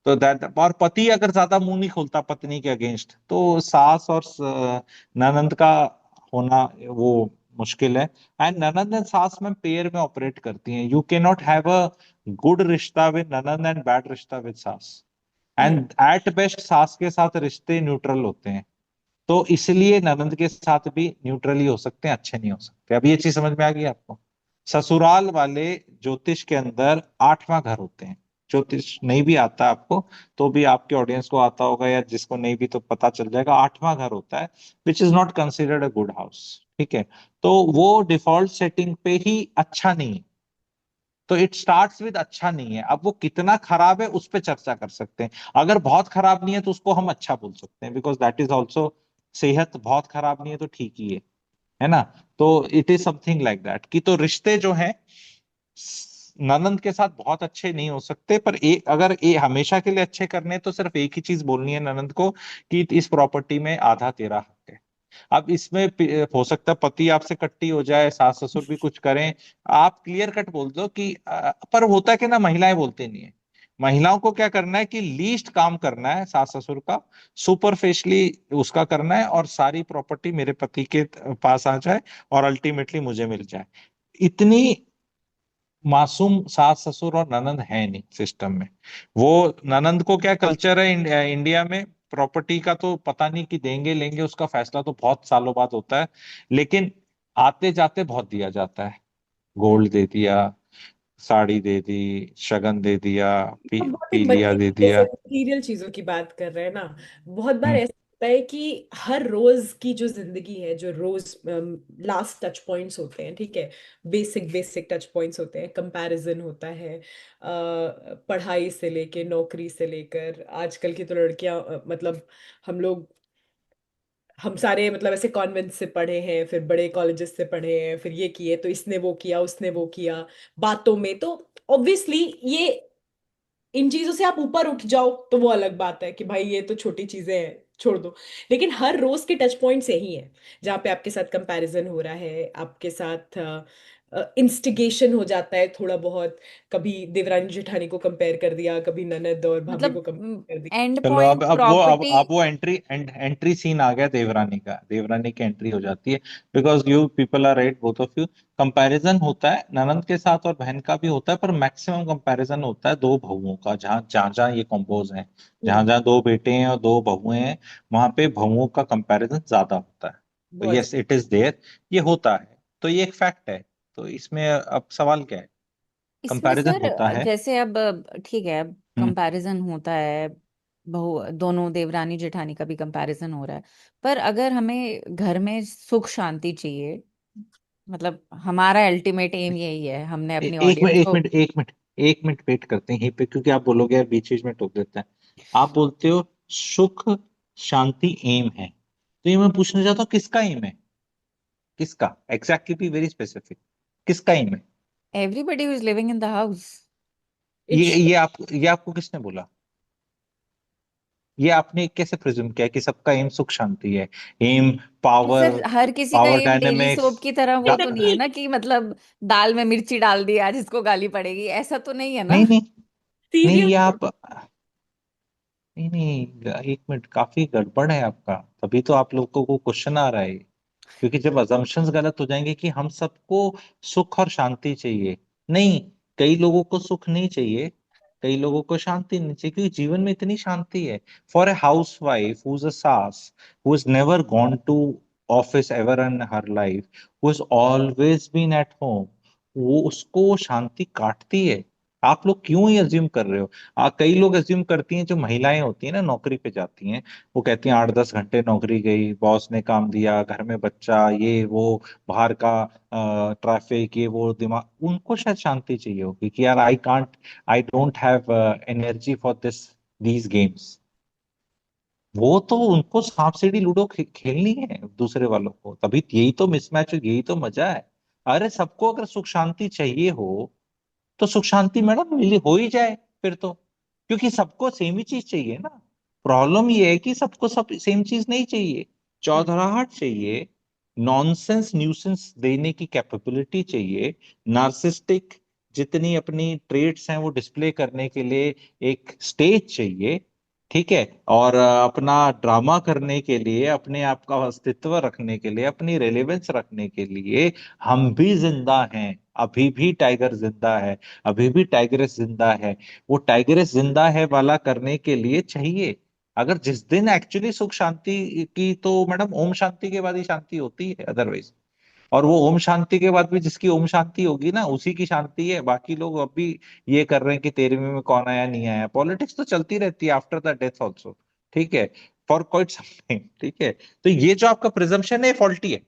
तो दैट, और पति अगर ज्यादा मुंह नहीं खोलता पत्नी के अगेंस्ट, तो सास और ननंद का होना वो मुश्किल है। एंड ननंद एंड सास में पेयर में ऑपरेट करती हैं, you can not have a good रिश्ता विद ननंद एंड बैड रिश्ता विद सास।
हम्म।
एंड एट बेस्ट सास के साथ रिश्ते न्यूट्रल होते हैं, तो इसलिए ननंद के साथ भी न्यूट्रल ही हो सकते हैं, अच्छे नहीं हो सकते। अब ये चीज समझ में आ गई आपको। ससुराल वाले ज्योतिष के अंदर 8वां घर होते हैं। ज्योतिष नहीं भी आता आपको तो भी आपके ऑडियंस को आता होगा, या जिसको नहीं भी तो पता चल जाएगा, 8वां घर होता है which is not considered a good house, ठीक है। तो वो डिफॉल्ट सेटिंग पे ही अच्छा नहीं है, तो इट स्टार्ट्स विद अच्छा नहीं है। अब वो कितना खराब है उस पर चर्चा कर सकते हैं। अगर बहुत खराब नहीं है तो उसको हम अच्छा बोल सकते हैं, बिकॉज दैट इज ऑल्सो, सेहत बहुत खराब नहीं है तो ठीक ही है ना। तो it is something like that कि, तो रिश्ते जो हैं ननंद के साथ बहुत अच्छे नहीं हो सकते, पर एक अगर हमेशा के लिए अच्छे करने हैं, तो सिर्फ एक ही चीज बोलनी है ननंद को कि इस प्रॉपर्टी में आधा तेरा हक है। अब इसमें हो सकता है पति आपसे कट्टी हो जाए, सास ससुर भी कुछ करें, आप क्लियर कट बोल दो कि पर होता है कि ना, महिलाएं बोलते नहीं है। महिलाओं को क्या करना है कि लीस्ट काम करना है सास ससुर का, सुपरफिशली उसका करना है, और सारी प्रॉपर्टी मेरे पति के पास आ जाए और अल्टीमेटली मुझे मिल जाए। इतनी मासूम सास ससुर और ननंद है नहीं सिस्टम में। वो ननंद को क्या कल्चर है इंडिया में, प्रॉपर्टी का तो पता नहीं कि देंगे लेंगे, उसका फैसला तो बहुत सालों बाद होता है, लेकिन आते जाते बहुत दिया जाता है।
हम्म।
गोल्ड दे दिया, साड़ी दे दी, शगन दे दिया,
हम बहुत एक
पीलिया दे
मटेरियल
दिया।
मटीरियल चीजों की बात कर रहे हैं ना। बहुत बार
हम्म।
ऐसा होता है कि हर रोज की जो जिंदगी है, जो रोज लास्ट टच पॉइंट्स होते हैं, ठीक है, बेसिक बेसिक टच पॉइंट्स होते हैं, कंपैरिजन होता है, पढ़ाई से लेके नौकरी से लेकर आजकल की तो लड़कियां मतलब हम लोग, हम सारे मतलब ऐसे कॉन्वेंट से पढ़े हैं, फिर बड़े कॉलेजेस से पढ़े हैं, फिर ये किए तो इसने वो किया उसने वो किया, बातों में तो ऑब्वियसली ये इन चीजों से आप ऊपर उठ जाओ तो वो अलग बात है कि भाई ये तो छोटी चीजें हैं, छोड़ दो। लेकिन हर रोज के टच पॉइंट्स यही है जहाँ पे आपके साथ कंपैरिजन हो रहा है, आपके साथ इंस्टिगेशन हो जाता है थोड़ा बहुत। कभी देवरानी जेठानी को कंपेयर कर दिया, कभी ननद और भाभी को
मतलब
कंपेयर कर दिया।
एंड
चलो
पॉइंट
अब
प्रॉपर्टी।
वो एंट्री सीन आ गया देवरानी का, देवरानी की एंट्री हो जाती है। Because you people are right, both of you. Comparison होता है ननंद के साथ और बहन का भी होता है, पर मैक्सिमम कंपैरिजन होता है दो बहुओं का, जहाँ जहाँ जहाँ ये कंपोज हैं, जहाँ
हम्म।
जहाँ दो बेटे हैं और दो बहुएं हैं, वहां पे बहुओं का कंपैरिजन ज्यादा होता है। तो
बहुत
यस इट इज देयर, ये होता है, तो ये एक फैक्ट है। तो इसमें अब सवाल क्या है?
इसमें
कंपैरिजन
सर
होता है।
जैसे अब ठीक है,
हम्म।
कंपैरिजन होता है, बहु दोनों देवरानी जेठानी का भी कंपैरिजन हो रहा है। पर अगर हमें घर में सुख शांति चाहिए, मतलब हमारा अल्टीमेट एम यही है, हमने अपनी
एक मिनट
ऑडियंस
एक
को।
मिनट एक मिनट एक मिनट वेट करते हैं यहीं पे, क्योंकि आप बोलोगे यार बीच बीच में टोक देते हैं। आप बोलते हो सुख शांति एम है, तो ये मैं पूछना चाहता हूँ किसका एम है? किसका? एग्जैक्टली बी वेरी स्पेसिफिक, किसका एम है?
Everybody who is living in the house.
It's
ये आपको किसने बोला? ये आपने कैसे प्रिज्यूम किया कि सबका एम सुख शांति है? एम पावर,
सर हर किसी का
पावर
एम डेली
डायनेमिक्स।
सोप की तरह वो तो नहीं है ना, कि मतलब दाल में मिर्ची डाल दी आज इसको गाली पड़ेगी, ऐसा तो नहीं है ना।
नहीं नहीं नहीं,
सीरियस।
ये आप नहीं नहीं, एक मिनट, काफी गड़बड़ है आपका, तभी तो आप लोगों को क्वेश्चन आ रहा है। क्योंकि जब अजम्पशंस गलत हो जाएंगे कि हम सबको सुख और शांति चाहिए, नहीं, कई लोगों को सुख नहीं चाहिए, कई लोगों को शांति नहीं चाहिए, क्योंकि जीवन में इतनी शांति है। For a housewife who is a सास, who is never gone to office ever in her life, who is always been at home, वो उसको शांति काटती है। आप लोग क्यों ही अज्यूम कर रहे हो? कई लोग अज्यूम करती हैं, जो महिलाएं होती हैं ना नौकरी पे जाती हैं, वो कहती हैं 8-10 घंटे नौकरी गई, बॉस ने काम दिया, घर में बच्चा, ये वो, बाहर का ट्रैफिक, ये वो, दिमाग, उनको शायद शांति चाहिए होगी कि यार I don't have energy for these games. वो तो उनको सांप सीढ़ी लूडो खेलनी है दूसरे वालों को, तभी यही तो मिसमैच, यही तो मजा है। अरे सबको अगर सुख शांति चाहिए हो, तो सुख शांति मैडम मिली हो ही जाए फिर तो, क्योंकि सबको सेम ही चीज चाहिए ना। प्रॉब्लम ये है कि सबको सब सेम चीज नहीं चाहिए, चौधराहट चाहिए, नॉनसेंस न्यूसेंस देने की कैपेबिलिटी चाहिए, नार्सिस्टिक जितनी अपनी ट्रेट्स हैं वो डिस्प्ले करने के लिए एक स्टेज चाहिए, ठीक है, और अपना ड्रामा करने के लिए, अपने आप का अस्तित्व रखने के लिए, अपनी रेलेवेंस रखने के लिए हम भी जिंदा हैं, अभी भी टाइगर जिंदा है, अभी भी टाइगरेस जिंदा है। वो टाइगरेस जिंदा है वाला करने के लिए चाहिए। अगर जिस दिन एक्चुअली सुख शांति की, तो मैडम ओम शांति के बाद ही शांति होती है अदरवाइज। और वो ओम शांति के बाद भी जिसकी ओम शांति होगी ना, उसी की शांति है। बाकी लोग अभी ये कर रहे हैं कि 13वीं में कौन आया नहीं आया, पॉलिटिक्स तो चलती रहती है आफ्टर द डेथ ऑल्सो, ठीक है, फॉर क्वाइट समथिंग, ठीक है। तो ये जो आपका प्रिजम्पशन है फॉल्टी है।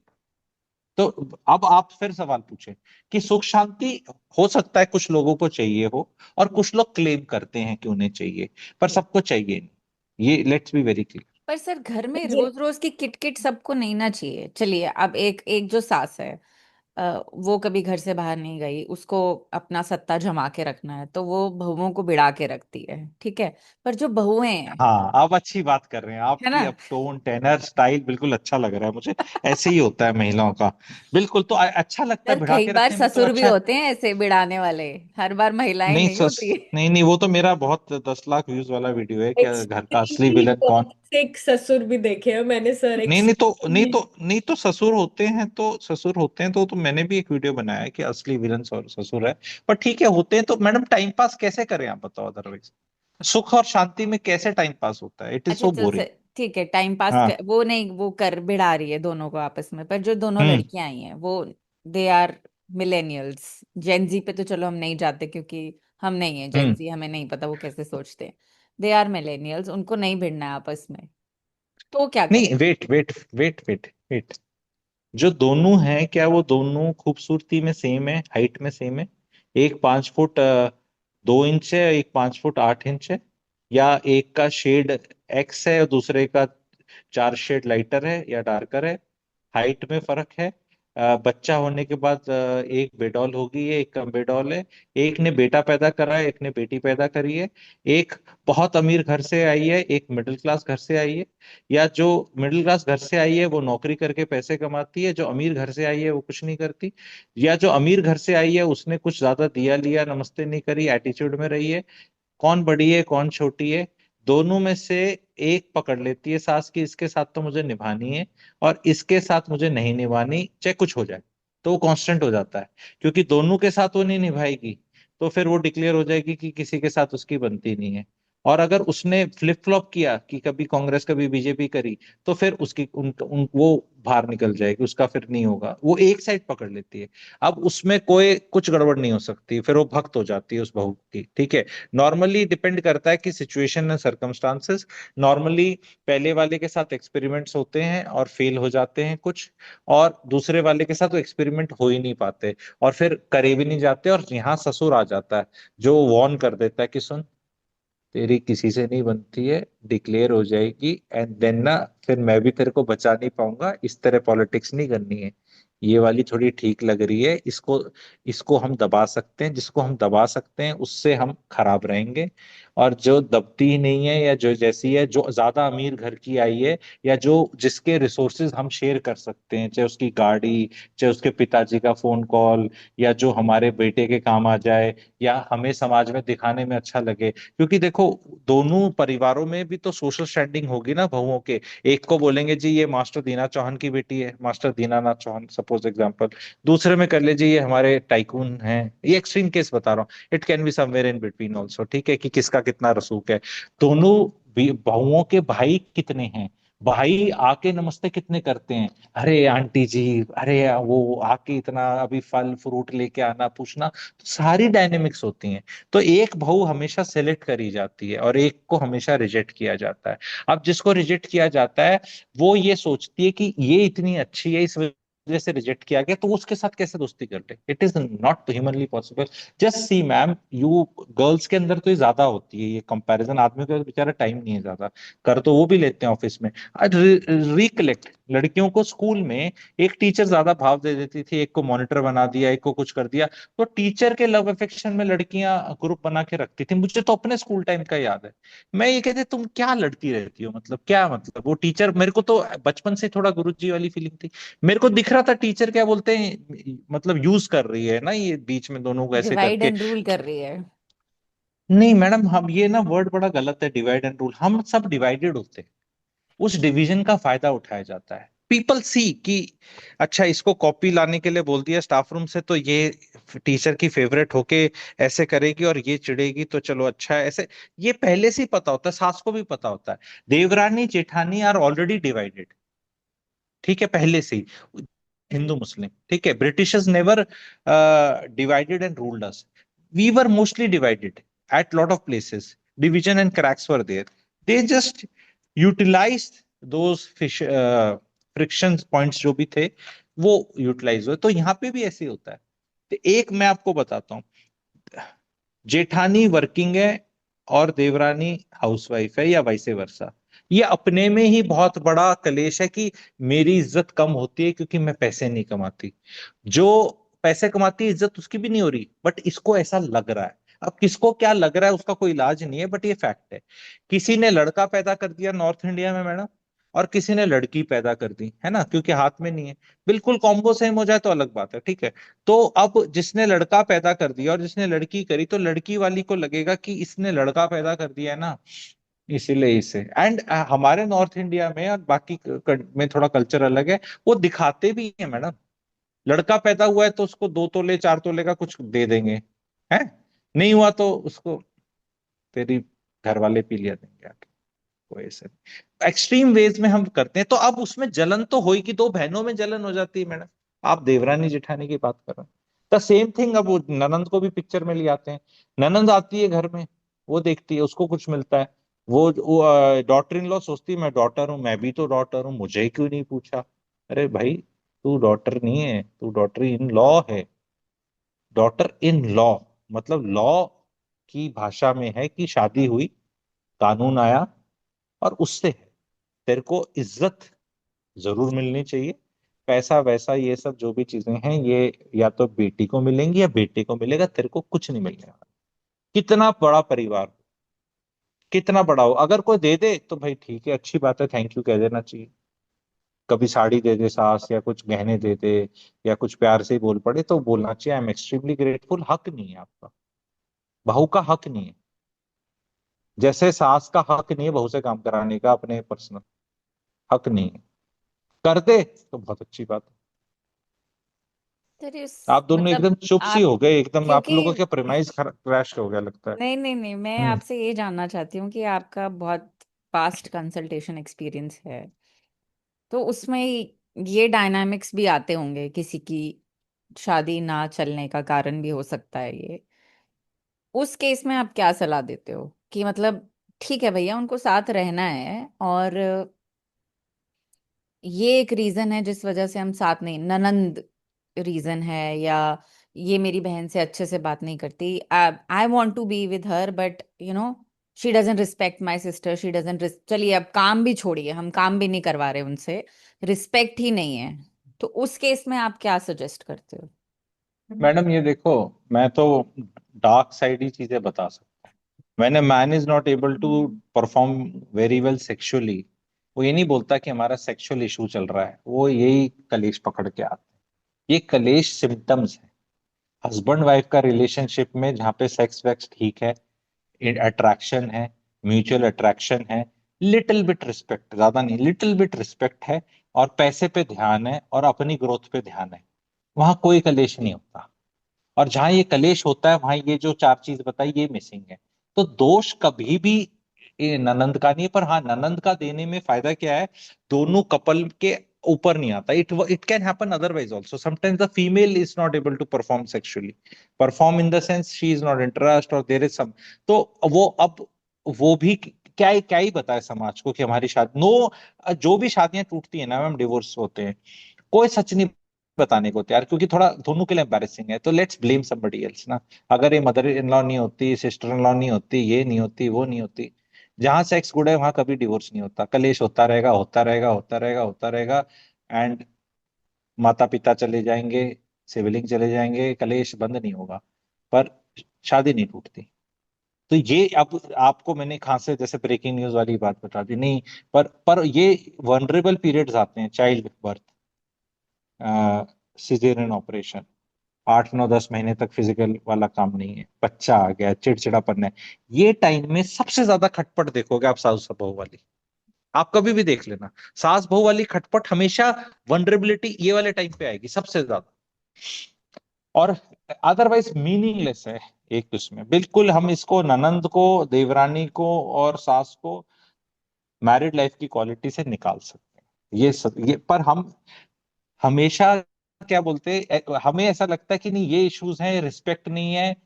तो अब आप फिर सवाल पूछे कि सुख शांति हो सकता है कुछ लोगों को चाहिए हो, और कुछ लोग क्लेम करते हैं कि उन्हें चाहिए, पर सबको चाहिए नहीं, ये लेट्स बी वेरी क्लियर।
पर सर घर में
ये
रोज रोज की किटकिट सबको नहीं ना चाहिए। चलिए अब एक एक जो सास है, वो कभी घर से बाहर नहीं गई, उसको अपना सत्ता जमा के रखना है तो वो बहुओं को बिड़ा के रखती है, ठीक है। पर जो बहुएं हैं,
हाँ, अब अच्छी बात कर रहे हैं
है ना।
आपकी, अब टोन टेनर स्टाइल बिल्कुल अच्छा लग रहा है मुझे। ऐसे ही होता है महिलाओं का, बिल्कुल, तो अच्छा लगता है,
सर
भिड़ा
कई
के
बार
रखने में तो
ससुर भी
अच्छा है।
होते हैं ऐसे बिड़ाने वाले, हर बार महिलाएं
नहीं
नहीं होती।
नहीं नहीं, वो तो मेरा बहुत 10 लाख व्यूज वाला वीडियो है कि घर का असली
एक्सट्रीमली
विलन कौन।
टॉक्सिक ससुर भी देखे हैं मैंने सर, एक्सट्रीमली।
नहीं तो ससुर होते हैं, तो मैंने भी एक वीडियो बनाया है कि असली विलन ससुर है। पर ठीक है, होते हैं तो मैडम टाइम पास कैसे करें आप बताओ अदरवाइज? सुख और शांति में कैसे टाइम पास होता है? इट इज
अच्छा
सो
चल
बोरिंग।
ठीक है, टाइम पास
हाँ।
वो नहीं, वो कर भिड़ा रही है दोनों को आपस में। पर जो दोनों
हम्म।
लड़कियां आई हैं वो, दे आर मिलेनियल्स। जेंजी पे तो चलो हम नहीं जाते, क्योंकि हम नहीं है
हम्म।
जेंजी, हमें नहीं पता वो कैसे सोचते हैं। दे आर मिलेनियल्स, उनको नहीं भिड़ना है आपस में, तो क्या करें।
नहीं, wait wait wait wait wait, जो दोनों हैं, क्या वो दोनों खूबसूरती में सेम है, हाइट में सेम है? एक 5 फुट 2 इंच है, एक 5 फुट 8 इंच है, या एक का शेड एक्स है और दूसरे का 4 शेड लाइटर है या डार्कर है? हाइट में फर्क है। बच्चा होने के बाद एक बेडॉल होगी है, एक कम बेडॉल है। एक ने बेटा पैदा करा है, एक ने बेटी पैदा करी है। एक बहुत अमीर घर से आई है, एक मिडिल क्लास घर से आई है। या जो मिडिल क्लास घर से आई है वो नौकरी करके पैसे कमाती है, जो अमीर घर से आई है वो कुछ नहीं करती। या जो अमीर घर से आई है उसने कुछ ज्यादा दिया लिया, नमस्ते नहीं करी, एटीट्यूड में रही है। कौन बड़ी है कौन छोटी है? दोनों में से एक पकड़ लेती है सास की, इसके साथ तो मुझे निभानी है, और इसके साथ मुझे नहीं निभानी, चाहे कुछ हो जाए। तो वो कांस्टेंट हो जाता है, क्योंकि दोनों के साथ वो नहीं निभाएगी, तो फिर वो डिक्लेयर हो जाएगी कि किसी के साथ उसकी बनती नहीं है। और अगर उसने फ्लिप फ्लॉप किया कि कभी कांग्रेस कभी बीजेपी करी, तो फिर उसकी वो बाहर निकल जाएगी, उसका फिर नहीं होगा, वो एक साइड पकड़ लेती है। अब उसमें कोई कुछ गड़बड़ नहीं हो सकती, फिर वो भक्त हो जाती है उस बहू की, ठीक है। नॉर्मली डिपेंड करता है कि सिचुएशन एंड सर्कमस्टांसेस। नॉर्मली पहले वाले के साथ एक्सपेरिमेंट्स होते हैं और फेल हो जाते हैं कुछ, और दूसरे वाले के साथ वो एक्सपेरिमेंट हो ही नहीं पाते, और फिर करे भी नहीं जाते, और यहाँ ससुर आ जाता है जो वॉर्न कर देता है कि सुन, तेरी किसी से नहीं बनती है, डिक्लेयर हो जाएगी, एंड देन ना फिर मैं भी तेरे को बचा नहीं पाऊंगा, इस तरह पॉलिटिक्स नहीं करनी है। ये वाली थोड़ी ठीक लग रही है, इसको इसको हम दबा सकते हैं, जिसको हम दबा सकते हैं उससे हम खराब रहेंगे। और जो दबती ही नहीं है, या जो जैसी है, जो ज्यादा अमीर घर की आई है, या जो जिसके रिसोर्सेज हम शेयर कर सकते हैं, चाहे उसकी गाड़ी, चाहे उसके पिताजी का फोन कॉल, या जो हमारे बेटे के काम आ जाए, या हमें समाज में दिखाने में अच्छा लगे। क्योंकि देखो, दोनों परिवारों में भी तो सोशल स्टैंडिंग होगी ना बहुओं के। एक को बोलेंगे जी ये मास्टर दीना चौहान की बेटी है, master Dinanath Chauhan suppose example, दूसरे में कर लीजिए ये हमारे टाइकून हैं। ये एक्सट्रीम केस बता रहा हूँ, it can be somewhere in between also, ठीक है, कि किसका कितना रसूख है। दोनों बहुओं के भाई कितने हैं, भाई आके नमस्ते कितने करते हैं, अरे आंटी जी, अरे वो आके इतना अभी फल फ्रूट लेके आना पूछना, तो सारी डायनेमिक्स होती हैं। तो एक बहू हमेशा सेलेक्ट करी जाती है और एक को हमेशा रिजेक्ट किया जाता है। अब जिसको रिजेक्ट किया जाता है, वो ये सोचती है कि ये इतनी अच्छी है, इस वजह से रिजेक्ट किया गया, तो वो उसके साथ कैसे दोस्ती कर ले। It is not humanly possible. Just see ma'am, you girls के अंदर तो ये ज्यादा होती है ये कंपैरिजन, आदमी को बेचारा टाइम नहीं है ज्यादा, कर तो वो भी लेते हैं ऑफिस में। रिकलेक्ट, लड़कियों को स्कूल में एक टीचर ज्यादा भाव दे देती थी, एक को मॉनिटर बना दिया, एक को कुछ कर दिया, तो टीचर के लव अफेक्शन में लड़कियां ग्रुप बना के रखती थी। मुझे तो अपने स्कूल टाइम का याद है। मैं ये कहते, तुम क्या लड़ती रहती हो, मतलब क्या, मतलब वो टीचर, मेरे को तो बचपन से थोड़ा गुरुजी वाली फीलिंग थी। मेरे को दिख रहा था टीचर क्या बोलते हैं, मतलब यूज कर रही है ना ये बीच में दोनों को ऐसे
डिवाइड
करके।
एंड रूल कर रही है।
नहीं मैडम, हम ये ना वर्ड बड़ा गलत है, डिवाइड एंड रूल, हम सब डिवाइडेड होते हैं, उस डिवीजन का फायदा उठाया जाता है। पीपल सी कि अच्छा, इसको कॉपी लाने के लिए बोल दिया स्टाफ रूम से, तो ये टीचर की फेवरेट होके ऐसे करेगी और ये चिढ़ेगी, तो चलो अच्छा है ऐसे। ये पहले से ही पता होता है, सास को भी पता होता है। Devrani Jethani are already divided, ठीक है, पहले से ही। हिंदू मुस्लिम, ठीक है, Britishers never divided and ruled us, we were mostly divided at lot of places, division and cracks were there, they just utilised those friction points जो भी थे, वो यूटिलाइज हुए। तो यहाँ पे भी ऐसे ही होता है। तो एक मैं आपको बताता हूँ, जेठानी वर्किंग है और देवरानी हाउसवाइफ है, या वैसे वर्सा, ये अपने में ही बहुत बड़ा कलेश है कि मेरी इज्जत कम होती है क्योंकि मैं पैसे नहीं कमाती। जो पैसे कमाती है इज्जत उसकी भी नहीं हो रही, बट इसको ऐसा लग रहा है। अब किसको क्या लग रहा है उसका कोई इलाज नहीं है, बट ये फैक्ट है। किसी ने लड़का पैदा कर दिया नॉर्थ इंडिया में मैडम, और किसी ने लड़की पैदा कर दी, है ना, क्योंकि हाथ में नहीं है। बिल्कुल कॉम्बो सेम हो जाए तो अलग बात है, ठीक है। तो अब जिसने लड़का पैदा कर दिया और जिसने लड़की करी, तो लड़की वाली को लगेगा कि इसने लड़का पैदा कर दिया है ना, इसीलिए इसे। एंड हमारे नॉर्थ इंडिया में और बाकी में थोड़ा कल्चर अलग है, वो दिखाते भी है मैडम। लड़का पैदा हुआ है तो उसको 2 तोले 4 तोले का कुछ दे देंगे, है, नहीं हुआ तो उसको तेरी घर वाले पी लिया देंगे आके। कोई ऐसे एक्सट्रीम वेज में हम करते हैं, तो अब उसमें जलन तो हो ही, कि दो बहनों में जलन हो जाती है मैडम। आप देवरानी जेठानी की बात कर रहे हैं, द सेम थिंग। अब वो ननंद को भी पिक्चर में ले आते हैं। ननंद आती है घर में, वो देखती है उसको कुछ मिलता है, वो डॉटर इन लॉ सोचती है मैं डॉटर हूँ, मैं भी तो डॉटर हूँ, मुझे क्यों नहीं पूछा। अरे भाई, तू डॉटर नहीं है, तू डॉटर इन लॉ है। डॉटर इन लॉ मतलब लॉ की भाषा में है कि शादी हुई, कानून आया, और उससे है। तेरे को इज्जत जरूर मिलनी चाहिए। पैसा वैसा ये सब जो भी चीजें हैं, ये या तो बेटी को मिलेंगी या बेटे को मिलेगा, तेरे को कुछ नहीं मिलने वाला। कितना बड़ा परिवार हो, कितना बड़ा हो, अगर कोई दे दे तो भाई ठीक है, अच्छी बात है, थैंक यू कह देना चाहिए। कभी साड़ी दे दे सास, या कुछ गहने दे दे, या कुछ प्यार से ही बोल पड़े, तो बोलना चाहिए आई एम एक्सट्रीमली ग्रेटफुल। हक नहीं है आपका, बहू का हक नहीं है। जैसे सास का हक नहीं है बहू से काम कराने का, अपने पर्सनल हक नहीं है। कर दे तो बहुत अच्छी बात है। आप दोनों
मतलब
एकदम चुप सी
आप,
हो गए एकदम, आप
क्योंकि
लोगों का क्या प्रेमाइज क्रैश हो गया लगता है।
नहीं नहीं नहीं, मैं
हम्म।
आपसे ये जानना चाहती हूँ कि आपका बहुत पास्ट कंसल्टेशन एक्सपीरियंस है, तो उसमें ये डायनामिक्स भी आते होंगे, किसी की शादी ना चलने का कारण भी हो सकता है ये। उस केस में आप क्या सलाह देते हो कि मतलब ठीक है भैया, उनको साथ रहना है और ये एक रीजन है जिस वजह से हम साथ नहीं, ननंद रीजन है, या ये मेरी बहन से अच्छे से बात नहीं करती, I want to be with her but she doesn't respect my sister, she doesn't, चलिए अब काम भी छोड़िए, हम काम भी नहीं करवा रहे उनसे, रिस्पेक्ट ही नहीं है, तो उस केस में आप क्या सजेस्ट करते हो?
मैडम ये देखो, मैं तो डार्क साइड ही चीजें बता सकता हूँ। मैंने man is not able to perform very well sexually, वो ये नहीं बोलता कि हमारा सेक्सुअल इशू चल रहा है, वो यही कलेश पकड़ के आते हैं। ये कलेश सिम्टम्स है। हस्बैंड वाइफ का रिलेशनशिप में जहाँ पे सेक्स वैक्स ठीक है, अट्रैक्शन है, म्यूचुअल अट्रैक्शन है, लिटिल बिट रिस्पेक्ट, ज्यादा नहीं, लिटिल बिट रिस्पेक्ट है, और पैसे पे ध्यान है और अपनी ग्रोथ पे ध्यान है, वहां कोई कलेश नहीं होता। और जहां ये कलेश होता है वहां ये जो चार चीज बताई ये मिसिंग है। तो दोष कभी भी ये ननंद का नहीं है, पर हाँ ननंद का देने में फायदा क्या है, दोनों कपल के ऊपर नहीं आता। It can happen otherwise also, sometimes the female is not able to perform sexually, perform in the sense she is not interest और देयर इज सम। तो वो अब वो भी क्या ही बताए समाज को कि हमारी शादी नो, जो भी शादियां टूटती है ना मैम, डिवोर्स होते हैं, कोई सच नहीं बताने को तैयार, क्योंकि थोड़ा दोनों के लिए एम्बैरेसिंग है, तो लेट्स ब्लेम समबडी एल्स ना। अगर ये मदर इन लॉ नहीं होती, सिस्टर इन लॉ नहीं होती, ये नहीं होती, वो नहीं होती, जहां सेक्स गुड है वहां कभी डिवोर्स नहीं होता, कलेश होता रहेगा, होता रहेगा, होता रहेगा, होता रहेगा। एंड माता पिता चले जाएंगे, सिबलिंग चले जाएंगे, कलेश बंद नहीं होगा, पर शादी नहीं टूटती। तो ये अब आपको मैंने कहाँ से जैसे ब्रेकिंग न्यूज वाली बात बता दी नहीं, पर ये वनरेबल पीरियड्स आते हैं, चाइल्ड बर्थ, सिजेरियन ऑपरेशन, 8 9 10 महीने तक फिजिकल वाला काम नहीं है, बच्चा आ गया, चिड़चिड़ापन है, ये टाइम में सबसे ज्यादा खटपट देखोगे आप सास बहू वाली। आप कभी भी देख लेना, सास बहू वाली खटपट हमेशा वनरेबिलिटी ये वाले टाइम पे आएगी सबसे ज्यादा। और अदरवाइज मीनिंगलेस है एक उसमें, बिल्कुल हम इसको ननंद को, देवरानी को और सास को मैरिड लाइफ की क्वालिटी से निकाल सकते हैं, ये पर हम हमेशा क्या बोलते हैं, हमें ऐसा लगता है कि नहीं ये इश्यूज हैं, रिस्पेक्ट नहीं है।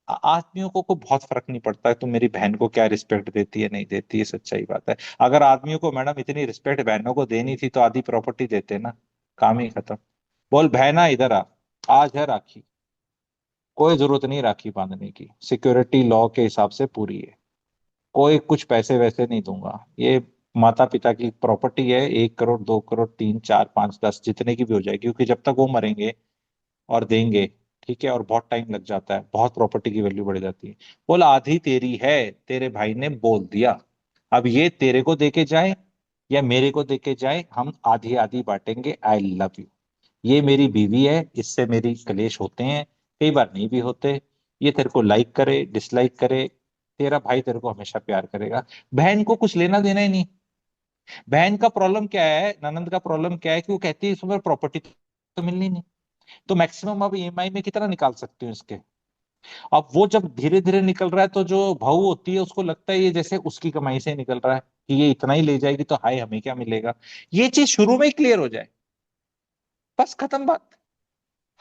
आदमियों को बहुत फर्क नहीं पड़ता है तुम मेरी बहन को क्या रिस्पेक्ट देती है नहीं देती है, सच्चाई बात है। अगर आदमियों को मैडम इतनी रिस्पेक्ट बहनों को देनी थी तो आधी प्रॉपर्टी देते ना, काम ही खत्म। बोल बहना इधर आ, आज है राखी, कोई जरूरत नहीं राखी बांधने की, सिक्योरिटी लॉ के हिसाब से पूरी है, कोई कुछ पैसे वैसे नहीं दूंगा, ये माता पिता की प्रॉपर्टी है, 1 करोड़ 2 करोड़ 3 4 5 10 जितने की भी हो जाएगी, क्योंकि जब तक वो मरेंगे और देंगे, ठीक है, और बहुत टाइम लग जाता है, बहुत प्रॉपर्टी की वैल्यू बढ़ जाती है। बोला आधी तेरी है, तेरे भाई ने बोल दिया, अब ये तेरे को देके जाए या मेरे को देके जाए, हम आधी आधी बांटेंगे, आई लव यू, ये मेरी बीवी है, इससे मेरी कलेश होते हैं, कई बार नहीं भी होते, ये तेरे को लाइक करे डिसलाइक करे, तेरा भाई तेरे को हमेशा प्यार करेगा। बहन को कुछ लेना देना ही नहीं। बहन का प्रॉब्लम क्या है, ननंद का प्रॉब्लम क्या है कि वो कहती है इसमें प्रॉपर्टी तो मिलनी नहीं, तो मैक्सिमम अब ईएमआई में कितना निकाल सकते हो इसके। अब वो जब धीरे धीरे निकल रहा है तो जो बहू होती है उसको लगता है ये जैसे उसकी कमाई से निकल रहा है, कि ये इतना ही ले जाएगी तो हाय हमें क्या मिलेगा। ये चीज शुरू में ही क्लियर हो जाए, बस खत्म बात।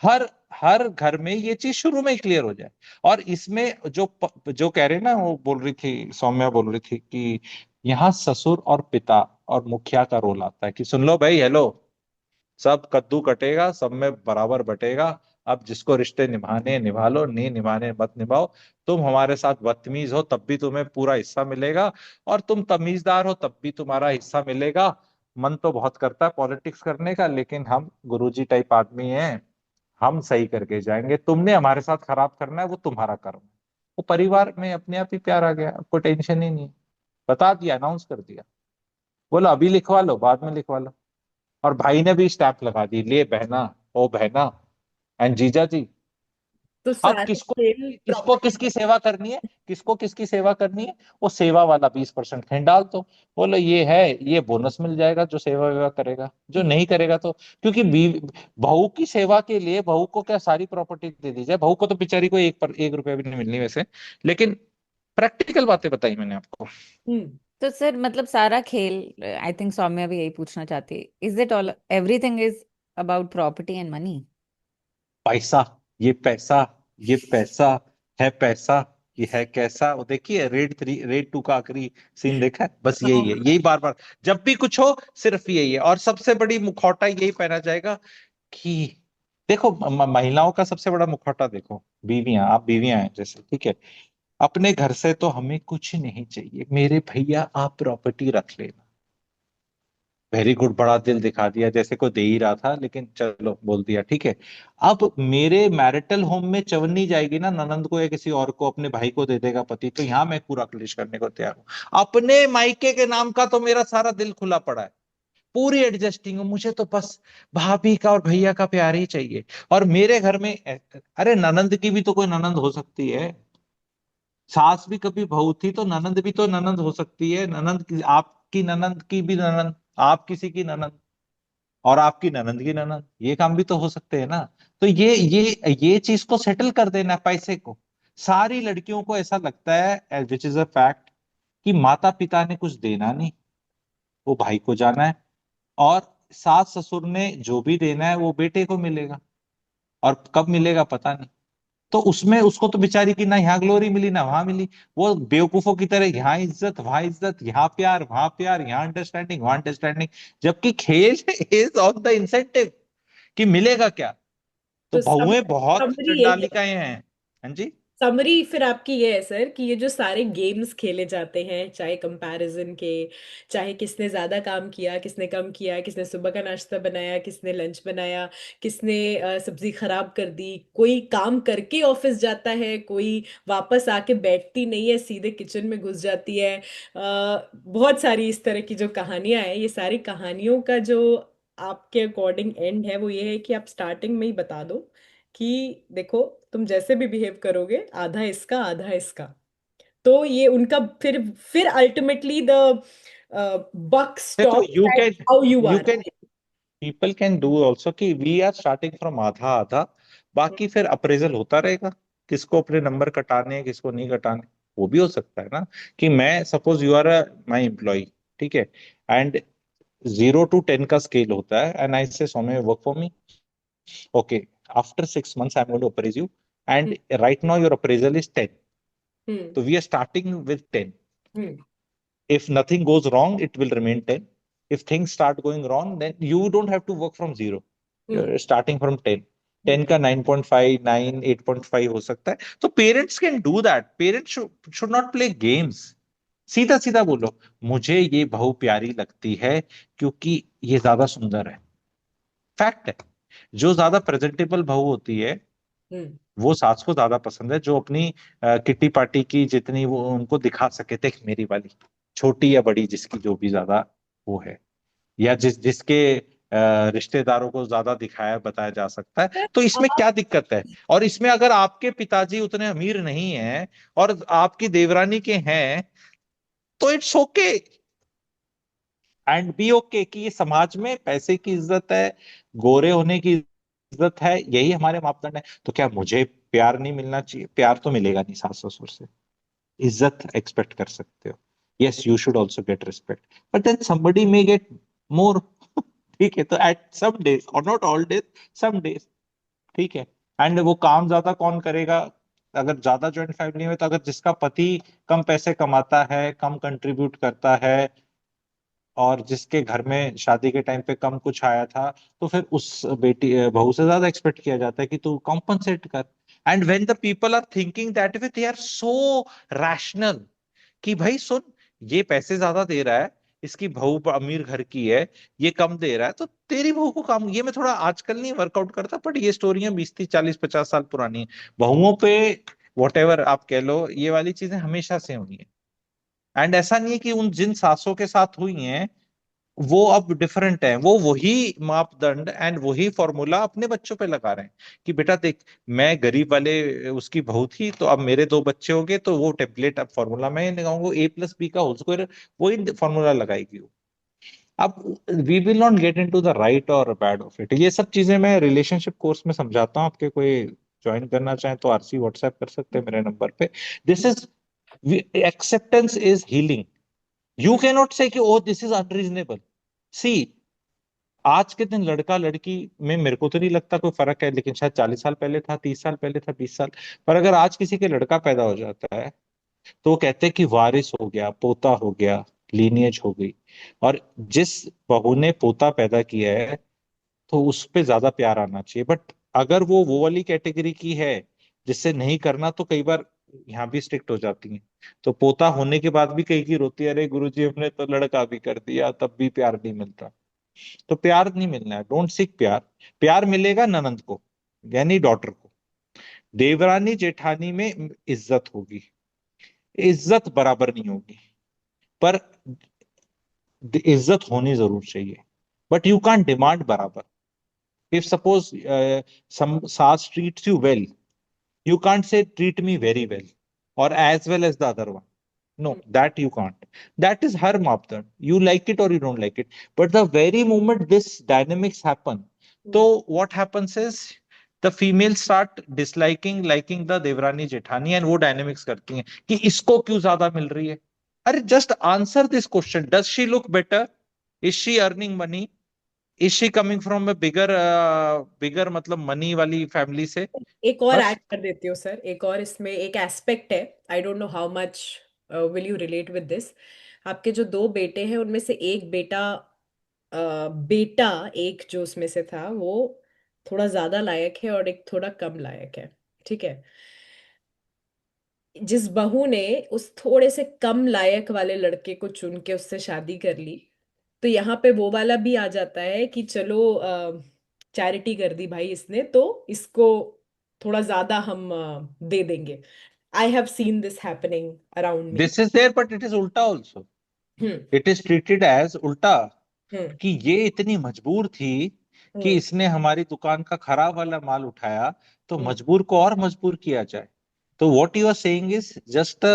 हर हर घर में ये चीज शुरू में ही क्लियर हो जाए। और इसमें जो कह रहे ना, वो बोल रही थी, सौम्या बोल रही थी कि यहाँ ससुर और पिता और मुखिया का रोल आता है कि सुन लो भाई, हेलो, सब कद्दू कटेगा, सब में बराबर बटेगा, अब जिसको रिश्ते निभाने निभा लो, नहीं निभाने मत निभाओ। तुम हमारे साथ बदतमीज हो तब भी तुम्हें पूरा हिस्सा मिलेगा, और तुम तमीजदार हो तब भी तुम्हारा हिस्सा मिलेगा। मन तो बहुत करता है पॉलिटिक्स करने का, लेकिन हम गुरुजी टाइप आदमी हैं, हम सही करके जाएंगे, तुमने हमारे साथ खराब करना है वो तुम्हारा कर्म है। वो परिवार में अपने आप ही प्यार आ गया, आपको टेंशन ही नहीं है। बता दिया, अनाउंस कर दिया, बोलो अभी लिखवा लो बाद में लिखवा लो। और भाई ने भी स्टैंप लगा दी, लिए बहना, ओ बहना एंड जीजा जी,
तो
अब
सारे खेल
किसको
प्रॉपर्टी।
किसकी सेवा करनी है, किसको किसकी सेवा करनी है, वो सेवा वाला 20% खींच डाल दो। बोलो ये है, ये बोनस मिल जाएगा जो सेवा वेवा करेगा, जो नहीं करेगा तो, क्योंकि बहू की सेवा के लिए बहू को क्या सारी प्रॉपर्टी दे दी जाए? बहू को तो बेचारी को 1 रुपया भी नहीं मिलनी वैसे, लेकिन प्रैक्टिकल बातें बताई मैंने आपको।
हम्म।
तो सर मतलब सारा खेल, आई थिंक सौम्या भी यही पूछना चाहती है, is it all everything is about property and money?
पैसा, ये पैसा, ये पैसा है पैसा, ये है कैसा। वो देखिए रेड 3 रेड 2 का आखिरी सीन देखा है? बस यही है, यही बार बार जब भी कुछ हो सिर्फ यही है। और सबसे बड़ी मुखौटा यही पहना जाएगा कि देखो महिलाओं का सबसे बड़ा मुखौटा देखो, बीवियां, आप बीवियां हैं जैसे, ठीक है, अपने घर से तो हमें कुछ नहीं चाहिए मेरे भैया, आप प्रॉपर्टी रख लेना। वेरी गुड, बड़ा दिल दिखा दिया, जैसे कोई दे ही रहा था लेकिन चलो बोल दिया, ठीक है। अब मेरे मैरिटल होम में चवन्नी जाएगी ना ननंद को या किसी और को, अपने भाई को दे देगा पति, तो यहाँ मैं पूरा क्लिश करने को तैयार हूँ। अपने मायके के नाम का तो मेरा सारा दिल खुला पड़ा है, पूरी एडजस्टिंग हूँ, मुझे तो बस भाभी का और भैया का प्यार ही चाहिए। और मेरे घर में अरे ननंद की भी तो कोई ननंद हो सकती है, सास भी कभी बहू थी तो ननंद भी तो ननंद हो सकती है। ननंद की, आपकी ननंद की भी ननंद, आप किसी की ननंद, और आपकी ननंद की ननंद, ये काम भी तो हो सकते हैं ना। तो ये चीज को सेटल कर देना, पैसे को। सारी लड़कियों को ऐसा लगता है, विच इज अ फैक्ट, कि माता पिता ने कुछ देना नहीं, वो भाई को जाना है, और सास ससुर ने जो भी देना है वो बेटे को मिलेगा, और कब मिलेगा पता नहीं। तो उसमें उसको तो बेचारी की ना यहाँ ग्लोरी मिली ना वहां मिली, वो बेवकूफों की तरह यहाँ इज्जत वहां इज्जत, यहाँ प्यार वहां प्यार, यहाँ अंडरस्टैंडिंग वहां अंडरस्टैंडिंग, जबकि खेल इज ऑन द इंसेंटिव कि मिलेगा क्या। तो
तो
बहुएं बहुत
समरी यही है।
चंडालिकाएं हैं। हाँ जी।
समरी फिर आपकी ये है सर कि ये जो सारे गेम्स खेले जाते हैं, चाहे कंपैरिजन के, चाहे किसने ज्यादा काम किया किसने कम किया, किसने सुबह का नाश्ता बनाया किसने लंच बनाया, किसने सब्जी खराब कर दी, कोई काम करके ऑफिस जाता है, कोई वापस आके बैठती नहीं है सीधे किचन में घुस जाती है। बहुत सारी इस तरह की जो कहानियां हैं, ये सारी कहानियों का जो आपके अकॉर्डिंग एंड है वो ये है कि आप स्टार्टिंग में ही बता दो कि देखो तुम जैसे भी बिहेव करोगे आधा इसका आधा इसका। तो ये उनका फिर अल्टीमेटली द बक
देखो
stops at
can
how you
you
are.
Can people can do also कि वी आर स्टार्टिंग फ्रॉम आधा आधा, बाकी फिर अप्रेजल होता रहेगा, किसको अपने नंबर कटाने हैं किसको नहीं कटाने। वो भी हो सकता है ना, कि मैं suppose you are my employ, ठीक है, एंड 0 to 10 का स्केल होता है, and I say Saumya work for me, okay, after 6 months I am going to appraise you, and right now your appraisal is 10,
hmm.
तो we are starting with 10।
Hmm.
If nothing goes wrong, it will remain 10. If things start going wrong, then you don't have to work from zero.
Hmm.
You're starting from 10.
हम्म।
10 का 9.5, 9, 8.5 हो सकता है। तो parents can do that, parents should not play games. सीधा सीधा बोलो, मुझे ये बहू प्यारी लगती है क्योंकि ये ज्यादा सुंदर है। फैक्ट है, जो ज्यादा प्रेजेंटेबल बहू होती है
हम्म।
वो सास को ज्यादा पसंद है, जो अपनी किट्टी पार्टी की जितनी वो उनको दिखा सके, देख मेरी वाली, छोटी या बड़ी जिसकी जो भी ज्यादा वो है, या जिसके रिश्तेदारों को ज्यादा दिखाया बताया जा सकता है। तो इसमें
आप।
क्या दिक्कत है? और इसमें अगर आपके पिताजी उतने अमीर नहीं हैं और आपकी देवरानी के हैं, तो it's okay and be okay, कि ये समाज में पैसे की इज्जत है, गोरे होने की इज्जत है, यही हमारे मापदंड है। तो क्या मुझे प्यार नहीं मिलना चाहिए? प्यार तो मिलेगा नहीं सास ससुर से, इज्जत एक्सपेक्ट कर सकते हो, yes you should also get respect, but then somebody may get more. ठीक है, तो एट सम डेज और not all days, some days, ठीक है। एंड वो काम ज्यादा कौन करेगा? अगर ज्यादा जॉइंट फैमिली में, तो अगर जिसका पति कम पैसे कमाता है, कम कंट्रीब्यूट करता है, और जिसके घर में शादी के टाइम पे कम कुछ आया था, तो फिर उस बेटी बहू से ज्यादा एक्सपेक्ट किया जाता है कि तू कॉम्पनसेट कर। And when the people are thinking that way, they are so rational, कि भाई सुन, ये पैसे ज्यादा दे रहा है, इसकी बहू अमीर घर की है, ये कम दे रहा है, तो तेरी बहू को काम, ये मैं थोड़ा आजकल नहीं वर्कआउट करता, बट ये स्टोरियां 20 30 40 50 साल पुरानी है। बहुओं पे वॉट एवर आप कह लो, ये वाली चीजें हमेशा से हुई है। एंड ऐसा नहीं है कि उन जिन सासों के साथ हुई हैं वो अब डिफरेंट है, वो वही मापदंड एंड वही फॉर्मूला अपने बच्चों पे लगा रहे हैं कि बेटा देख, मैं गरीब वाले उसकी बहू थी तो अब मेरे दो बच्चे हो गए, तो वो टेम्पलेट अब फॉर्मूला मैं लगाऊंगा, A+B का होल स्क्वायर, वही फॉर्मूला लगाएगी वो। अब we will not get into the right और बैड ऑफ इट, ये सब चीजें मैं रिलेशनशिप कोर्स में समझाता हूँ, आपके कोई ज्वाइन करना चाहें तो RC व्हाट्सएप कर सकते हैं मेरे नंबर पे। This is, acceptance is healing. You can not से कि ओ दिस इज अनरीजनेबल। सी, आज के दिन लड़का लड़की में मेरे को तो नहीं लगता कोई फर्क है, लेकिन शायद 40 साल पहले था, 30 साल पहले था, 20 साल। पर अगर आज किसी के लड़का पैदा हो जाता है तो वो कहते हैं कि वारिस हो गया, पोता हो गया, लीनियज हो गई। और जिस बहू ने पोता पैदा किया है तो उस पे ज्यादा प्यार आना चाहिए। बट अगर वो वाली कैटेगरी की है जिससे नहीं करना, तो कई बार यहाँ भी स्ट्रिक्ट हो जाती हैं। तो पोता होने के बाद भी कई की रोती है, अरे गुरुजी हमने तो लड़का भी कर दिया तब भी प्यार नहीं मिलता। तो प्यार नहीं मिलना है, डोंट सीक प्यार। प्यार मिलेगा ननंद को, यानी डॉटर को। देवरानी जेठानी में इज्जत होगी, इज्जत बराबर नहीं होगी, पर इज्जत होनी जरूर चाहिए। बट यू कांट डिमांड बराबर। इफ सपोज some सास treats you well, you can't say treat me very well or as well as the other one. No, that you can't. That is her मापदंड, you like it or you don't like it. But the very moment this dynamics happen, so what happens is the female start disliking liking the Devrani Jethani, and वो dynamics करती हैं कि इसको क्यों ज्यादा मिल रही है। अरे just answer this question, does she look better, is she earning money, is she coming from a bigger, bigger मतलब मनी वाली फैमिली से।
एक और
बस।
ऐड कर देती हूँ सर, एक और इसमें एक एस्पेक्ट है। I don't know how much will you relate with this. आपके जो दो बेटे हैं उनमें से एक बेटा, बेटा एक जो उसमें से था वो थोड़ा ज्यादा लायक है और एक थोड़ा कम लायक है, ठीक है। जिस बहू ने उस थोड़े से कम लायक वाले लड़के को चुन के उससे शादी कर ली, तो यहाँ पे वो वाला भी आ जाता है कि चलो चैरिटी कर दी भाई इसने, तो इसको थोड़ा ज्यादा हम दे देंगे। I have seen this happening around me.
This is there but it is उल्टा also.
Hmm.
It is treated as उल्टा,
हम्म।
कि ये इतनी मजबूर थी कि
हम्म।
इसने हमारी दुकान का खराब वाला माल उठाया, तो
हम्म।
मजबूर को और मजबूर किया जाए। तो what you are saying is just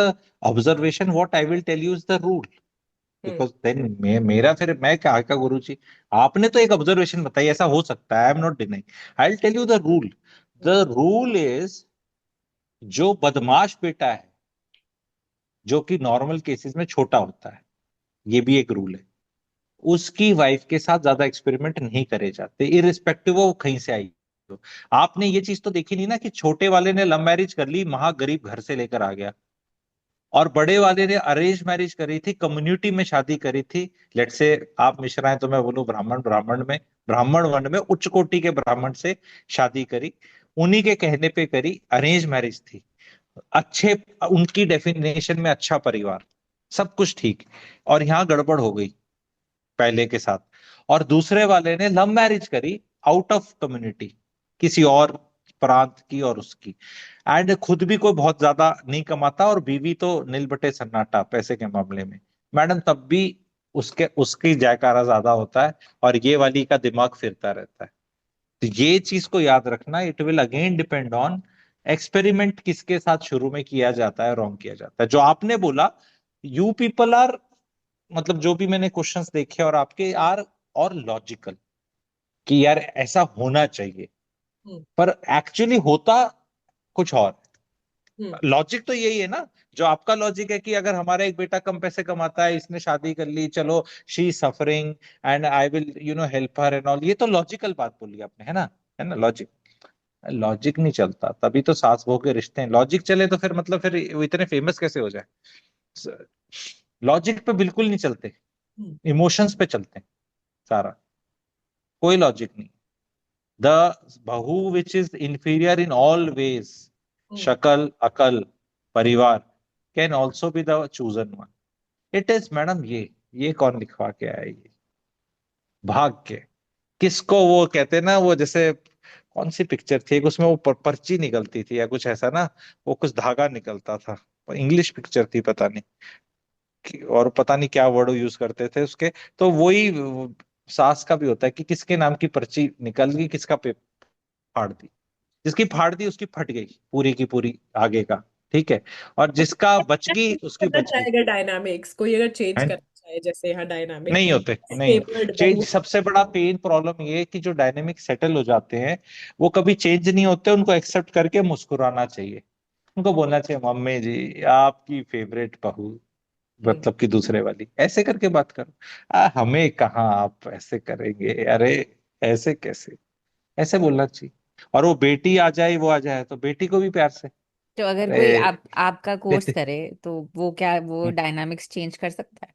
observation, what I will tell you is the rule.
Hmm.
Because then मेरा फिर मैं क्या का गुरु जी, आपने तो एक ऑब्जर्वेशन बताई ऐसा हो सकता है, I am not denying, I will tell you the rule. The rule is, जो बदमाश बेटा है, जो कि नॉर्मल केसेस में छोटा होता है, ये भी एक रूल है, उसकी वाइफ के साथ ज्यादा एक्सपेरिमेंट नहीं करे जाते, इरिस्पेक्टिव वो कहीं से आई हो। आपने ये चीज तो देखी नहीं ना कि छोटे वाले ने लव मैरिज कर ली, महागरीब घर से लेकर आ गया, और बड़े वाले ने अरेंज मैरिज करी थी, कम्युनिटी में शादी करी थी। लेट से आप मिश्रा हैं तो मैं बोलूं ब्राह्मण, ब्राह्मण वर्ण में उच्च कोटि के ब्राह्मण से शादी करी, उन्हीं के कहने पे करी, अरेंज मैरिज थी, अच्छे, उनकी डेफिनेशन में अच्छा परिवार, सब कुछ ठीक। और यहाँ गड़बड़ हो गई पहले के साथ, और दूसरे वाले ने लव मैरिज करी आउट ऑफ कम्युनिटी, किसी और प्रांत की और उसकी, एंड खुद भी कोई बहुत ज्यादा नहीं कमाता और बीवी तो नील बटे सन्नाटा पैसे के मामले में, मैडम तब भी उसके उसकी जयकारा ज्यादा होता है, और ये वाली का दिमाग फिरता रहता है। तो ये चीज को याद रखना, it will again depend on experiment किसके साथ शुरू में किया जाता है, रॉन्ग किया जाता है। जो आपने बोला, यू पीपल आर, मतलब जो भी मैंने क्वेश्चंस देखे और आपके आर, और लॉजिकल, कि यार ऐसा होना चाहिए,
हम्म।
पर एक्चुअली होता कुछ और।
हम्म।
लॉजिक तो यही है ना, जो आपका लॉजिक है कि अगर हमारा एक बेटा कम पैसे कमाता है, इसने शादी कर ली, चलो she suffering and I will help her and all, ये तो लॉजिकल बात बोली आपने, है ना लॉजिक। लॉजिक नहीं चलता, तभी तो सास बहू के रिश्ते हैं। लॉजिक चले तो फिर मतलब फिर वो इतने फेमस कैसे हो जाए। लॉजिक पे बिल्कुल नहीं चलते,
हम्म।
इमोशंस पे चलते हैं सारा, कोई लॉजिक नहीं। द बहू which is inferior in all ways,
hmm.
शकल अकल परिवार, can also be the chosen one. It is madam, ये कौन लिखवा के आया ये भाग्य। किसको वो कहते हैं ना, वो जैसे कौन सी पिक्चर थी एक, उसमें वो पर्ची निकलती थी या कुछ ऐसा ना, वो कुछ धागा निकलता था, इंग्लिश पिक्चर थी पता नहीं, और पता नहीं क्या वर्ड यूज करते थे उसके। तो वही सास का भी होता है कि किसके नाम की पर्ची निकल गई, किसका पेपर फाड़ दी। जिसकी फाड़ दी उसकी फट गई पूरी की पूरी आगे का, ठीक है। और जिसका बच गई उसकी
करना
बच गई।
चाहेगा डायनामिक्स, कोई अगर चेंज
हैं?
करना चाहे जैसे यहाँ डायनामिक
नहीं होते, नहीं होते
फेवर्ड
चेंज।
बहू।
सबसे बड़ा पेन प्रॉब्लम ये है कि जो डायनेमिक सेटल हो जाते हैं वो कभी चेंज नहीं होते। उनको एक्सेप्ट करके मुस्कुराना चाहिए। उनको बोलना चाहिए मम्मी जी आपकी फेवरेट बहू,
हम्म।
मतलब कि दूसरे वाली, ऐसे करके बात करो। हमें कहाँ आप ऐसे करेंगे, अरे ऐसे कैसे, ऐसे बोलना चाहिए। और वो बेटी आ जाए, वो आ जाए तो बेटी को भी प्यार से
तो अगर कोई
ए,
आपका कोर्स करे तो वो क्या, वो डायनामिक्स चेंज कर सकता है?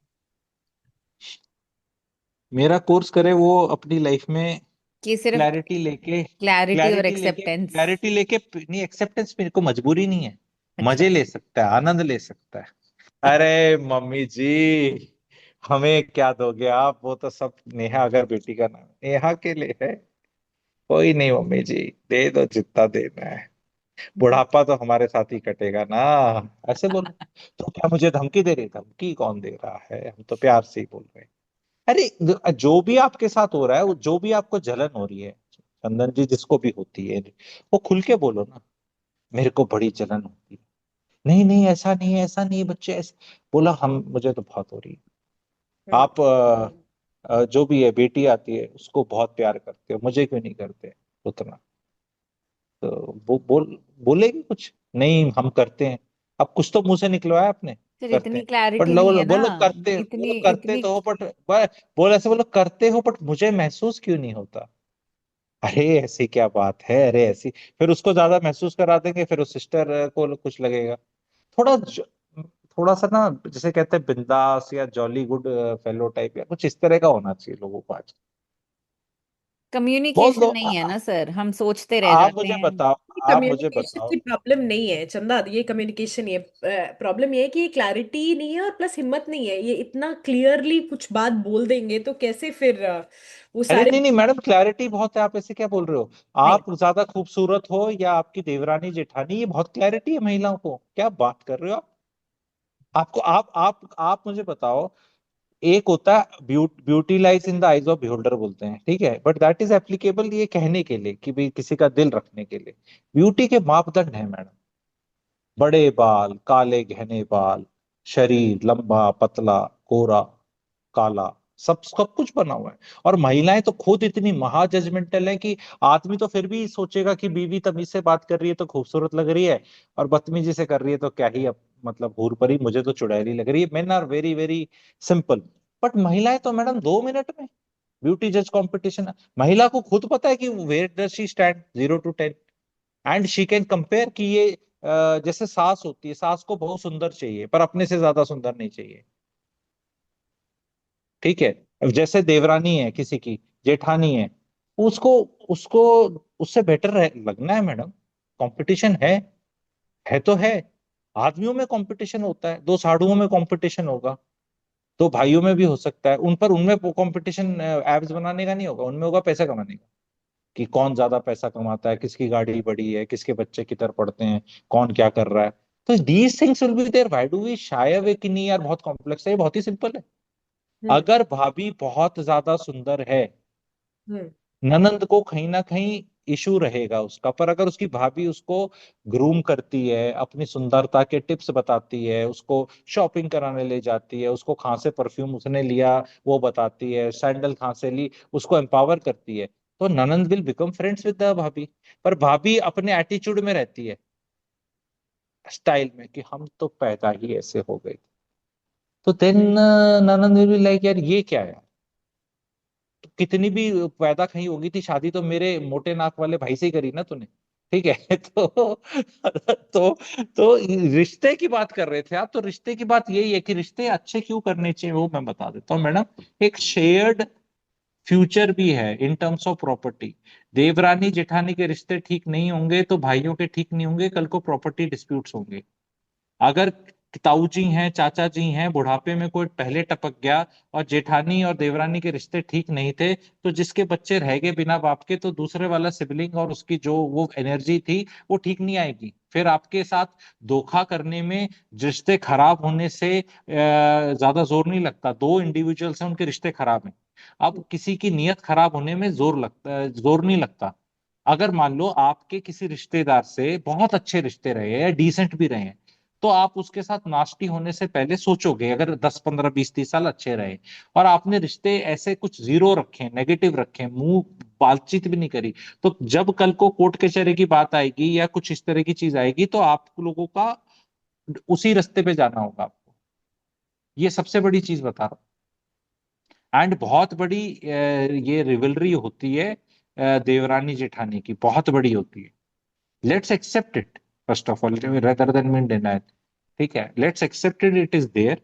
मेरा कोर्स करे वो अपनी लाइफ में
कि सिर्फ
क्लैरिटी लेके,
क्लैरिटी और
क्लैरिटी लेके
एक्सेप्टेंस?
क्लैरिटी लेके नहीं, एक्सेप्टेंस मेरे को मजबूरी नहीं है।
अच्छा।
मजे ले सकता है, आनंद ले सकता है। अरे मम्मी जी हमें क्या दोगे आप, वो तो सब नेहा, अगर बेटी का नाम नेहा के लिए है। कोई नहीं मम्मी जी, दे दो जितना देना है, बुढ़ापा तो हमारे साथ ही कटेगा ना। ऐसे बोलो। तो क्या मुझे धमकी दे रही, धमकी कौन दे रहा है, हम तो प्यार से ही बोल रहे हैं। अरे जो भी आपके साथ हो रहा है, जो भी आपको जलन हो रही है चंदन जी, जिसको भी होती है, वो खुल के बोलो ना। मेरे को बड़ी जलन होती है। नहीं नहीं ऐसा नहीं है, ऐसा नहीं है बच्चे, ऐसा बोला। हम मुझे तो बहुत हो रही है।
हम्म।
आप जो भी है, बेटी आती है उसको बहुत प्यार करते हो, मुझे क्यों नहीं करते उतना। तो वो बोलेगी कुछ नहीं, हम करते हैं। अब कुछ तो मुंह से निकलवाया आपने,
फिर
करते
इतनी
हैं। बट
क्लैरिटी नहीं
बोलो
है ना।
बोलो करते, बोलो
इतनी
करते
इतनी
तो हो बट, ऐसे बोलो करते हो बट मुझे महसूस क्यों नहीं होता। अरे ऐसी क्या बात है, अरे ऐसी। फिर उसको ज्यादा महसूस करा देंगे, फिर उस सिस्टर को कुछ लगेगा। थोड़ा थोड़ा सा ना, जैसे कहते हैं बिंदास या जॉली गुड फेलो टाइप, या कुछ इस तरह का होना चाहिए लोगों को आज। बोल
कम्युनिकेशन
दो
नहीं है ना सर, हम सोचते रह
आप
जाते
मुझे
हैं।
बताओ, आप मुझे
कम्युनिकेशन
बताओ।
की प्रॉब्लम नहीं है चंदा, ये कम्युनिकेशन ही है। प्रॉब्लम ये है कि ये क्लैरिटी नहीं है और प्लस हिम्मत नहीं है, ये इतना क्लियरली कुछ बात बोल देंगे तो कैसे फिर वो
अरे
सारे।
नहीं नहीं मैडम, क्लैरिटी बहुत है, आप ऐसे क्या बोल रहे हो।
नहीं।
आप ज्यादा खूबसूरत हो या आपकी देवरानी जेठानी, ये बहुत क्लैरिटी है महिलाओं को, क्या बात कर रहे हो आप। आपको आप मुझे बताओ। एक होता है beauty lies in the eyes of beholder बोलते हैं, ठीक है, बट दैट इज एप्लीकेबल ये कहने के लिए कि भाई किसी का दिल रखने के लिए। ब्यूटी के मापदंड है मैडम। बड़े बाल, काले गहने बाल, शरीर लंबा पतला, गोरा काला, सब सब कुछ बना हुआ है। और महिलाएं तो खुद इतनी महा जजमेंटल है कि आदमी तो फिर भी सोचेगा कि बीवी तमीज से बात कर रही है तो खूबसूरत लग रही है, और बदतमीजी से कर रही है तो क्या ही, अब मतलब हूर परी, मुझे तो चुड़ैली लग रही है। Men are very very simple. But महिलाएं तो मैडम 2 मिनट में ब्यूटी जज कंपटीशन। महिला को खुद पता है कि where does she stand 0 to 10, and she can compare कि ये जैसे सास होती है, सास को बहुत सुंदर चाहिए पर अपने से ज्यादा सुंदर नहीं चाहिए, ठीक है। अब जैसे देवरानी है किसी की, जेठानी है, उसको उसको उससे बेटर लगना है मैडम। कंपटीशन है तो है। आदमियों में कंपटीशन होता है, दो साड़ुओं में कंपटीशन होगा, दो भाइयों में भी हो सकता है। उन पर उनमें कंपटीशन एब्स बनाने का नहीं होगा, उनमें होगा पैसा कमाने का, कि कौन ज्यादा पैसा कमाता है, किसकी गाड़ी बड़ी है, किसके बच्चे किधर पढ़ते हैं, कौन क्या कर रहा है। तो these things will be there. Why do we shy away कि नहीं यार बहुत कॉम्प्लेक्स है, ये बहुत ही सिंपल है।
हम्म।
अगर भाभी बहुत ज्यादा सुंदर है,
हम्म।
ननंद को कहीं ना कहीं इशू रहेगा उसका। पर अगर उसकी भाभी उसको ग्रूम करती है, अपनी सुंदरता के टिप्स बताती है, उसको शॉपिंग कराने ले जाती है, उसको कहाँ से परफ्यूम उसने लिया वो बताती है, सैंडल कहाँ से ली, उसको एम्पावर करती है, तो ननंद will become friends with the भाभी। पर भाभी अपने एटीट्यूड में रहती है, स्टाइल में, कि हम तो पैदा ही ऐसे हो गए, तो देन ननंद विल बी लाइक यार ये क्या है। कितनी भी पैदा कहीं होगी थी, शादी तो मेरे मोटे नाक वाले भाई से ही करी ना तूने, ठीक है। तो रिश्ते की बात कर रहे थे आप, तो रिश्ते की बात यही है कि रिश्ते अच्छे क्यों करने चाहिए वो मैं बता देता हूँ मैडम। एक शेयर्ड फ्यूचर भी है इन terms of property. Devrani Jethani के रिश्ते ठीक नहीं होंगे तो भाइयों के ठीक नहीं होंगे, कल को प्रॉपर्टी डिस्प्यूट्स होंगे। अगर ताऊ जी हैं, चाचा जी हैं, बुढ़ापे में कोई पहले टपक गया और जेठानी और देवरानी के रिश्ते ठीक नहीं थे, तो जिसके बच्चे रह गए बिना बाप के, तो दूसरे वाला सिबलिंग और उसकी जो वो एनर्जी थी वो ठीक नहीं आएगी। फिर आपके साथ धोखा करने में रिश्ते खराब होने से ज्यादा जोर नहीं लगता। दो इंडिविजुअल्स हैं, उनके रिश्ते खराब हैं, अब किसी की नीयत खराब होने में जोर नहीं लगता। अगर मान लो आपके किसी रिश्तेदार से बहुत अच्छे रिश्ते रहे हैं या डिसेंट भी रहे हैं, तो आप उसके साथ नास्टी होने से पहले सोचोगे। अगर 10 15 20 30 साल अच्छे रहे और आपने रिश्ते ऐसे कुछ जीरो रखे, नेगेटिव रखे, मुंह बातचीत भी नहीं करी, तो जब कल को कोर्ट कचहरी की बात आएगी या कुछ इस तरह की चीज आएगी, तो आप लोगों का उसी रास्ते पे जाना होगा आपको। ये सबसे बड़ी चीज बता रहा हूँ। एंड बहुत बड़ी ये रिवलरी होती है देवरानी जेठानी की, बहुत बड़ी होती है। Let's accept it first of all, rather than mean deny. ठीक है, let's accept it, it is there.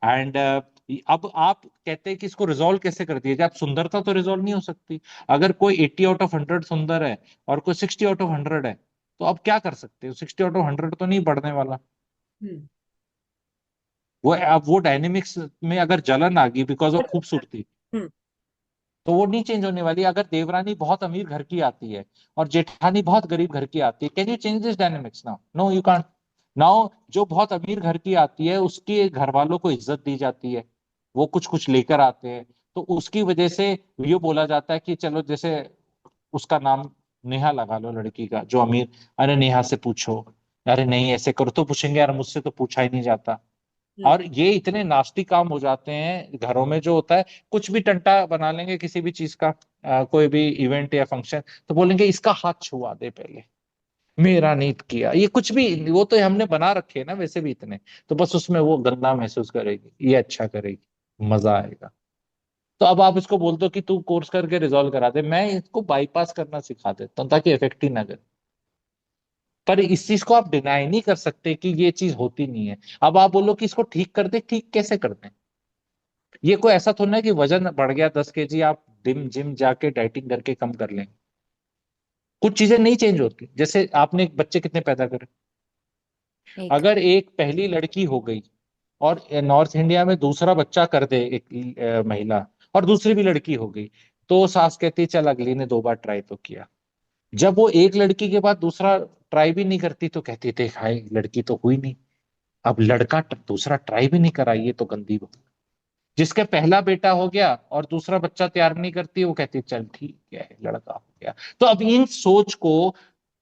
And अब आप कहते हैं कि इसको रिजॉल्व कैसे कर दिया जाए? अब सुंदरता तो रिजॉल्व नहीं हो सकती। अगर कोई 80 आउट ऑफ 100 सुंदर है और कोई 60 आउट ऑफ 100 है, तो अब क्या कर सकते हो? 60 आउट ऑफ 100 तो नहीं बढ़ने वाला।
हम्म।
वो अब वो डायनेमिक्स में अगर जलन आ गई बिकॉज ऑफ खूबसूरती,
हम्म।
तो वो नहीं चेंज होने वाली। अगर देवरानी बहुत अमीर घर की आती है और जेठानी बहुत गरीब घर की आती है, can you change this dynamics now? No, you can't. Now जो बहुत अमीर घर की आती है उसके घर वालों को इज्जत दी जाती है, वो कुछ कुछ लेकर आते हैं, तो उसकी वजह से ये बोला जाता है कि चलो, जैसे उसका नाम नेहा लगा लो लड़की का, जो अमीर, अरे नेहा से पूछो, अरे नहीं ऐसे करो, तो पूछेंगे यार मुझसे तो पूछा ही नहीं जाता।
हम्म।
और ये इतने नास्टी काम हो जाते हैं घरों में, जो होता है कुछ भी टंटा बना लेंगे किसी भी चीज का, कोई भी इवेंट या फंक्शन, तो बोलेंगे इसका हाथ छुआ दे पहले, मेरा नहीं किया, ये कुछ भी, वो तो हमने बना रखे हैं ना वैसे भी इतने, तो बस उसमें वो गंदा महसूस करेगी, ये अच्छा करेगी, मजा आएगा। तो अब आप इसको बोल दो कि तू कोर्स करके रिजॉल्व करा दे, मैं इसको बाईपास करना सिखा देता हूँ ताकि इफेक्ट ही ना करे। पर इस चीज को आप डिनाई नहीं कर सकते कि ये चीज होती नहीं है। अब आप बोलो कि इसको ठीक कर दे, ठीक कैसे कर दे? ये कोई ऐसा थोड़ा ना है कि वजन बढ़ गया 10 kg, आप जिम जिम जाके डाइटिंग करके कम कर लेंगे। कुछ चीजें नहीं चेंज होती। जैसे आपने एक बच्चे कितने पैदा करे,
एक।
अगर एक पहली लड़की हो गई और नॉर्थ इंडिया में दूसरा बच्चा कर दे एक महिला, और दूसरी भी लड़की हो गई, तो सास कहती है चल अगली ने 2 बार ट्राई तो किया। जब वो एक लड़की के बाद दूसरा ट्राई भी नहीं करती, तो कहती थे हाय लड़की तो हुई नहीं। अब लड़का दूसरा ट्राई भी नहीं करा, ये तो गंदी बात। जिसके पहला बेटा हो गया और दूसरा बच्चा तैयार नहीं करती, वो कहती है चल ठीक है लड़का हो गया। तो अब इन सोच को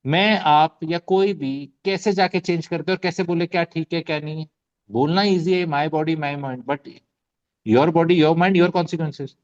मैं, आप या कोई भी कैसे जाके चेंज करते और कैसे बोले क्या ठीक है क्या नहीं है? बोलना इजी है, my body my mind, but your body your mind your consequences.